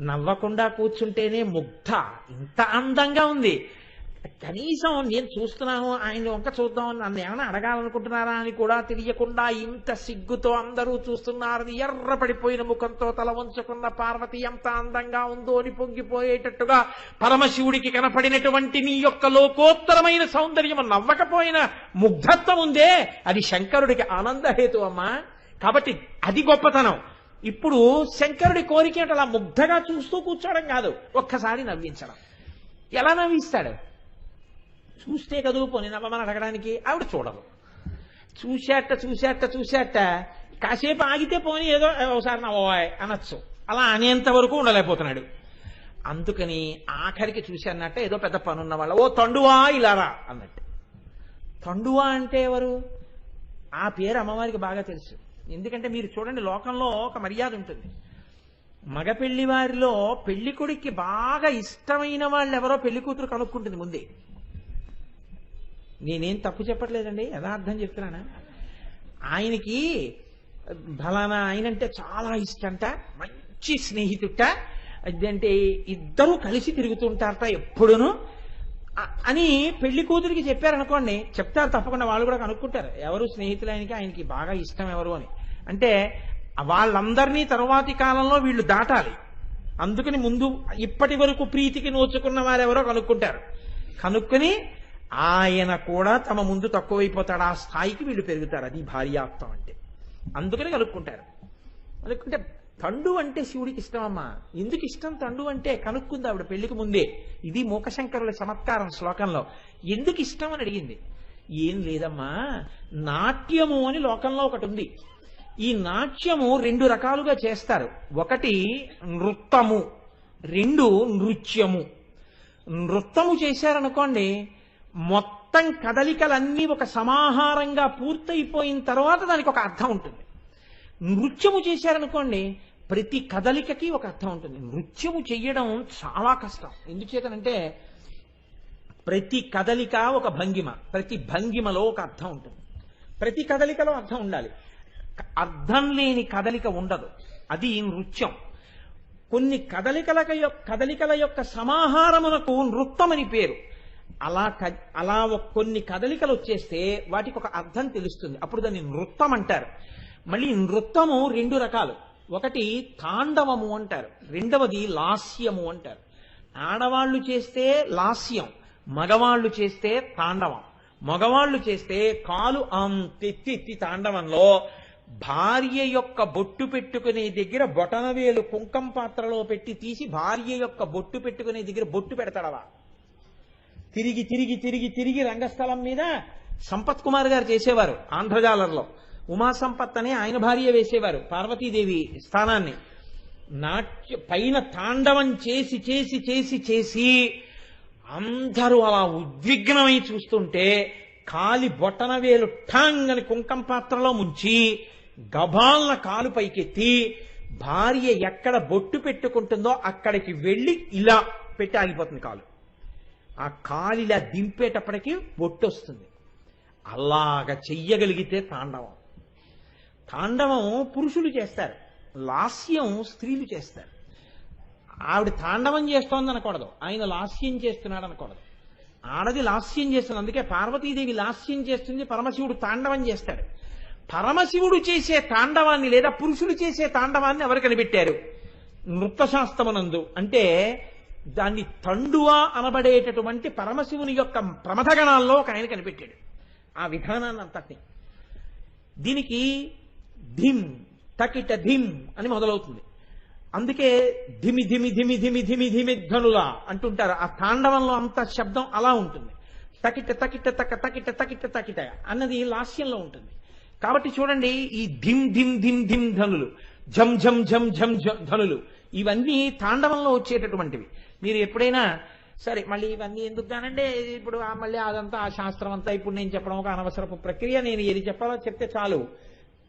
నవ్వకుండా కూర్చుంటేనే ముగ్ధ ఇంత అందంగా ఉంది. కనీసం నేను చూస్తున్నాను ఆయన వంక చూద్దాం, నన్ను ఏమైనా అడగాలనుకుంటున్నారా అని కూడా తెలియకుండా ఇంత సిగ్గుతో అందరూ చూస్తున్నారని ఎర్రపడిపోయిన ముఖంతో తల వంచుకున్న పార్వతి ఎంత అందంగా ఉందో అని పొంగిపోయేటట్టుగా పరమశివుడికి కనపడినటువంటి నీ యొక్క లోకోత్తరమైన సౌందర్యం నవ్వకపోయిన ముగ్ధత్వం ఉందే, అది శంకరుడికి ఆనందహేతు అమ్మా. కాబట్టి అది గొప్పతనం. ఇప్పుడు శంకరుడి కోరిక అలా ముగ్ధగా చూస్తూ కూర్చోవడం కాదు, ఒక్కసారి నవ్వించడం. ఎలా నవ్విస్తాడు? చూస్తే కదువు పోనీ నవ్వమని అడగడానికి ఆవిడ చూడదు. చూశాట కాసేపు ఆగితే పోనీ ఏదో ఒకసారి నవ్వాయ్ అనొచ్చు, అలా అనేంత వరకు ఉండలేకపోతున్నాడు. అందుకని ఆఖరికి చూశానట్ట ఏదో పెద్ద పనున్న వాళ్ళ, ఓ తండువా ఇలారా అన్నట్టు. తండువా అంటే ఎవరు? ఆ పేరు అమ్మవారికి బాగా తెలుసు. ఎందుకంటే మీరు చూడండి, లోకంలో ఒక మర్యాద ఉంటుంది. మగ పెళ్లి వారిలో పెళ్లి కొడుక్కి బాగా ఇష్టమైన వాళ్ళు ఎవరో పెళ్లి కూతురు కనుక్కుంటుంది ముందే. నేనేం తప్పు చెప్పట్లేదండి, యథార్థం చెప్తున్నానా. ఆయనకి ఫలానా ఆయనంటే చాలా ఇష్టంట, మంచి స్నేహితుట, అదంటే ఇద్దరూ కలిసి తిరుగుతుంటారట ఎప్పుడును అని పెళ్లి కూతురికి చెప్పారనుకోండి, చెప్తారు తప్పకుండా, వాళ్ళు కూడా కనుక్కుంటారు ఎవరు స్నేహితులు ఆయనకి బాగా ఇష్టం ఎవరు అని. అంటే వాళ్ళందరినీ తరువాతి కాలంలో వీళ్ళు దాటాలి, అందుకని ముందు ఇప్పటి వరకు ప్రీతికి నోచుకున్న వారెవరో కనుక్కుంటారు. కనుక్కుని ఆయన కూడా తమ ముందు తక్కువైపోతాడు, ఆ స్థాయికి వీళ్ళు పెరుగుతారు. అది భార్యాత్వం అంటే. అందుకని కనుక్కుంటారు. కనుక్కుంటే తండు అంటే శివుడికి ఇష్టం అమ్మా. ఎందుకు ఇష్టం తండు అంటే కనుక్కుంది ఆవిడ పెళ్లికి ముందే. ఇది మూకశంకరుల చమత్కారం శ్లోకంలో. ఎందుకు ఇష్టం అని అడిగింది. ఏం లేదమ్మా, నాట్యము అని లోకంలో ఒకటి ఉంది. ఈ నాట్యము 2 రకాలుగా చేస్తారు. ఒకటి నృత్తము, 2 నృత్యము. నృత్తము చేశారనుకోండి, మొత్తం కదలికలన్నీ ఒక సమాహారంగా పూర్తయిపోయిన తర్వాత దానికి ఒక అర్థం ఉంటుంది. నృత్యము చేశారనుకోండి, ప్రతి కదలికకి ఒక అర్థం ఉంటుంది. నృత్యము చెయ్యడం చాలా కష్టం. ఎందుచేతనంటే ప్రతి కదలిక ఒక భంగిమ, ప్రతి భంగిమలో ఒక అర్థం ఉంటుంది. ప్రతి కదలికలో అర్థం ఉండాలి. అర్థం లేని కదలిక ఉండదు, అది నృత్యం. కొన్ని కదలికల యొక్క సమాహారమునకు నృత్తమని పేరు. అలా కొన్ని కదలికలు వచ్చేస్తే వాటికి ఒక అర్థం తెలుస్తుంది, అప్పుడు దాన్ని నృత్తం అంటారు. మళ్ళీ నృత్తము 2 రకాలు. ఒకటి తాండవము అంటారు, రెండవది లాస్యము అంటారు. ఆడవాళ్లు చేస్తే లాస్యం, మగవాళ్లు చేస్తే తాండవం. మగవాళ్లు చేస్తే కాలు తెత్తి తాండవంలో భార్య యొక్క బొట్టు పెట్టుకునే దగ్గర బొటనవేలు కుంకం పాత్రలో పెట్టి తీసి భార్య యొక్క బొట్టు పెట్టుకునే దగ్గర బొట్టు పెడతాడవా. తిరిగి తిరిగి తిరిగి తిరిగి రంగస్థలం మీద సంపత్ కుమార్ గారు చేసేవారు ఆంధ్రజాలర్లో. ఉమా సంపత్ అని ఆయన భార్య వేసేవారు పార్వతీదేవి స్థానాన్ని. పైన తాండవం చేసి చేసి చేసి చేసి అందరూ అలా ఉద్విగ్నమై చూస్తుంటే కాలి బొట్టన వేలు ఠాంగ్ అని కుంకం పాత్రలో ముంచి గభాలన కాలు పైకెత్తి భార్య ఎక్కడ బొట్టు పెట్టుకుంటుందో అక్కడికి వెళ్ళి ఇలా పెట్టి ఆగిపోతుంది కాలు. ఆ కాలు ఇలా దింపేటప్పటికి బొట్టు వస్తుంది. అలాగ చెయ్యగలిగితే తాండవం. తాండవం పురుషులు చేస్తారు, లాస్యం స్త్రీలు చేస్తారు. ఆవిడ తాండవం చేస్తోంది అనకూడదు, ఆయన లాస్యం చేస్తున్నాడు అనకూడదు. ఆడది లాస్యం చేస్తుంది. అందుకే పార్వతీదేవి లాస్యం చేస్తుంది, పరమశివుడు తాండవం చేస్తాడు. పరమశివుడు చేసే తాండవాన్ని లేదా పురుషులు చేసే తాండవాన్ని ఎవరు కనిపెట్టారు? నృత్తశాస్త్రమునందు. అంటే దాన్ని తండువా అనబడేటటువంటి పరమశివుని యొక్క ప్రమథగణాల్లో ఒక ఆయన కనిపెట్టాడు ఆ విధానాన్ని అంతటిని. దీనికి ధిమ్ తకిట ధిమ్ అని మొదలవుతుంది. అందుకే ధిమి ధిమి ధిమి ధిమి ధిమి ధిమి ధనులా అంటుంటారు. ఆ తాండవంలో అంత శబ్దం అలా ఉంటుంది. తకిట తకిట తక తకిట తకిట తకిట అన్నది లాస్యంలో ఉంటుంది. కాబట్టి చూడండి, ఈ ధిమ్ ధిమ్ ధిమ్ ధిమ్ ధనులు, ఝం ఝం ఝం ఝం ధనులు, ఇవన్నీ తాండవంలో వచ్చేటటువంటివి. మీరు ఎప్పుడైనా సరే మళ్ళీ ఇవన్నీ ఎందుకు కానండి, ఇప్పుడు మళ్ళీ అదంతా ఆ శాస్త్రం అంతా ఇప్పుడు నేను చెప్పడం ఒక అనవసరపు ప్రక్రియ. నేను ఏది చెప్పాలో చెప్తే చాలు.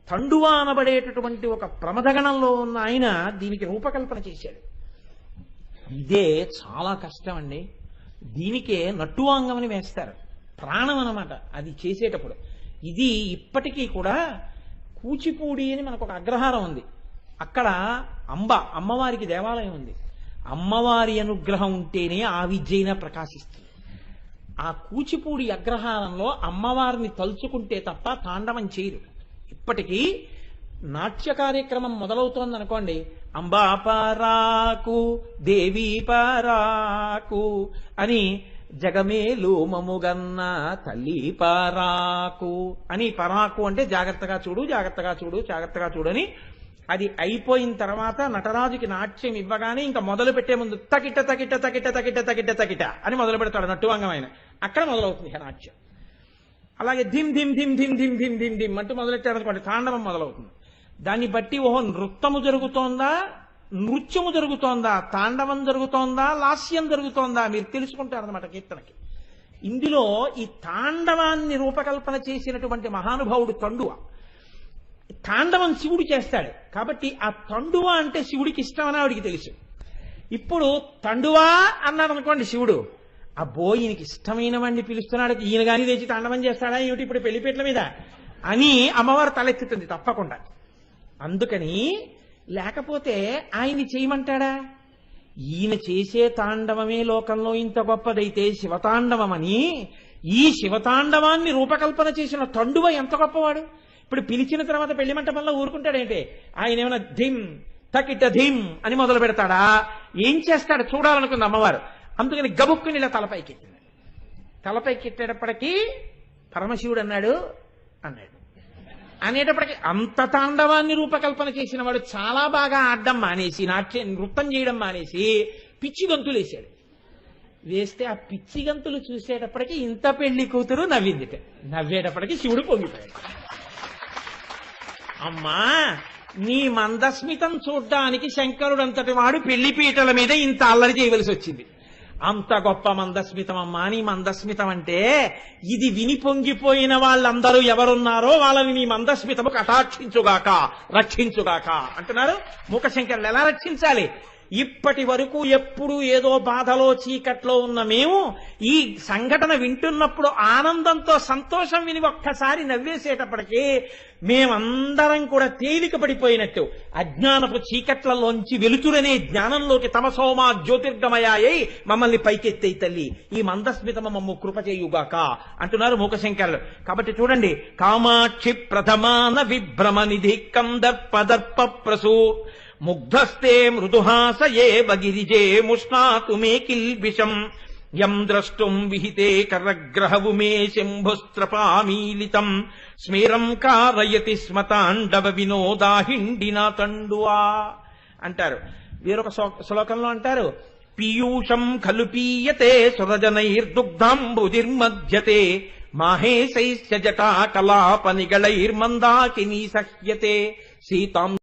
తండువా అనబడేటటువంటి ఒక ప్రమథగణంలో ఉన్న ఆయన దీనికి రూపకల్పన చేశాడు. ఇదే చాలా కష్టం అండి. దీనికే నట్టువాంగం అని వేస్తారు, ప్రాణం అన్నమాట అది చేసేటప్పుడు. ఇది ఇప్పటికీ కూడా కూచిపూడి అని మనకు ఒక అగ్రహారం ఉంది. అక్కడ అమ్మవారికి దేవాలయం ఉంది. అమ్మవారి అనుగ్రహం ఉంటేనే ఆ విద్యైనా ప్రకాశిస్తుంది. ఆ కూచిపూడి అగ్రహారంలో అమ్మవారిని తలుచుకుంటే తప్ప తాండవం చేయరు. ఇప్పటికీ నాట్య కార్యక్రమం మొదలవుతోంది అనుకోండి, అంబా పారాకు దేవీ పారాకు అని, జగమేలు మముగన్న తల్లి పారాకు అని, పరాకు అంటే జాగ్రత్తగా చూడు జాగ్రత్తగా చూడు జాగ్రత్తగా చూడని. అది అయిపోయిన తర్వాత నటరాజుకి నాట్యం ఇవ్వగానే ఇంకా మొదలు పెట్టే ముందు తకిట తకిట తకిట తకిట తకిట తకిట అని మొదలు పెడతాడు నట్టువాంగమైన. అక్కడ మొదలవుతుంది నాట్యం. అలాగే ధిమ్ ధిమ్ ధిమ్ ధిమ్ ధిమ్ ధిమ్ ధిమ్ ధిమ్ అంటూ మొదలెట్టారనుకోండి, తాండవం మొదలవుతుంది. దాన్ని బట్టి ఓహో నృత్తము జరుగుతోందా, నృత్యము జరుగుతోందా, తాండవం జరుగుతోందా, లాస్యం జరుగుతోందా మీరు తెలుసుకుంటారన్నమాట కీర్తనకి. ఇందులో ఈ తాండవాన్ని రూపకల్పన చేసినటువంటి మహానుభావుడు తండువ. తాండవం శివుడు చేస్తాడు కాబట్టి ఆ తండువ అంటే శివుడికి ఇష్టమని ఆవిడికి తెలుసు. ఇప్పుడు తండువా అన్నాడు అనుకోండి శివుడు, అబ్బో ఈయనకి ఇష్టమైన వాడిని పిలుస్తున్నాడు, ఈయన కానీ తెచ్చి తాండవం చేస్తాడా ఏమిటి ఇప్పుడు పెళ్లిపీటల మీద అని అమ్మవారు తలెత్తుతుంది తప్పకుండా. అందుకని లేకపోతే ఆయన్ని చేయమంటాడా? ఈయన చేసే తాండవమే లోకంలో ఇంత గొప్పదైతే శివతాండవమని, ఈ శివతాండవాన్ని రూపకల్పన చేసిన తండువ ఎంత గొప్పవాడు. ఇప్పుడు పిలిచిన తర్వాత పెళ్లి మంటపంలో ఊరుకుంటాడేంటి? ఆయన ఏమైనా ధిమ్ తకిట ధిమ్ అని మొదలు పెడతాడా? ఏం చేస్తాడు చూడాలనుకుంది అమ్మవారు. అందుకని గబుక్కుని ఇలా తలపైకెత్తింది. తలపైకెట్టేటప్పటికీ పరమశివుడు అన్నాడు అనేటప్పటికీ అంత తాండవాన్ని రూపకల్పన చేసిన వాడు చాలా బాగా ఆడడం మానేసి, నృత్యం చేయడం మానేసి పిచ్చి గంతులు వేశాడు. వేస్తే ఆ పిచ్చి గంతులు చూసేటప్పటికీ ఇంత పెళ్లి కూతురు నవ్విందిట. నవ్వేటప్పటికీ శివుడు పొంగిపోయాడు. అమ్మా నీ మందస్మితం చూడ్డానికి శంకరుడంతటి వాడు పెళ్లి పీటల మీద ఇంత అల్లరి చేయవలసి వచ్చింది. అంత గొప్ప మందస్మితం అమ్మా నీ మందస్మితం అంటే, ఇది విని పొంగిపోయిన వాళ్ళందరూ ఎవరున్నారో వాళ్ళని నీ మందస్మితము కటాక్షించుగాక రక్షించుగాక అంటున్నారు మూకశంకరులు. ఎలా రక్షించాలి? ఇప్పటి వరకు ఎప్పుడు ఏదో బాధలో చీకట్లో ఉన్న మేము ఈ సంఘటన వింటున్నప్పుడు ఆనందంతో సంతోషం విని ఒక్కసారి నవ్వేసేటప్పటికీ మేమందరం కూడా తేలిక పడిపోయినట్టు అజ్ఞానపు చీకట్లలోంచి వెలుతురనే జ్ఞానంలోకి తమసోమా జ్యోతిర్గమయాయై మమ్మల్ని పైకెత్తే తల్లి ఈ మందస్మితమ మమ్ము కృప చేయుగాక అంటున్నారు మూకశంకరులు. కాబట్టి చూడండి, కామాక్షి ప్రథమాన విభ్రమ నిధి కందర్పదర్ప ప్రసూ ముగ్ధస్తే మృదుహాసయే బగిరిజే ముష్ణాతు మే కిల్బిషం యం ద్రష్టుం విహితే కరగ్రహవు మే శంభుస్త్రపామీలితం స్మేరం కారయతి స్మతాండవ వినోదాహిండినా తండువా అంటారు. వేరొక శ్లోకంలో అంటారు, పీయూషం ఖలు పీయతే సురజనైర్దుగ్ధాంబుదిర్మధ్యతే మాహేశైశ్చ జటా కలాప నిగళైర్మందాకినీ సహ్యతే సీతాం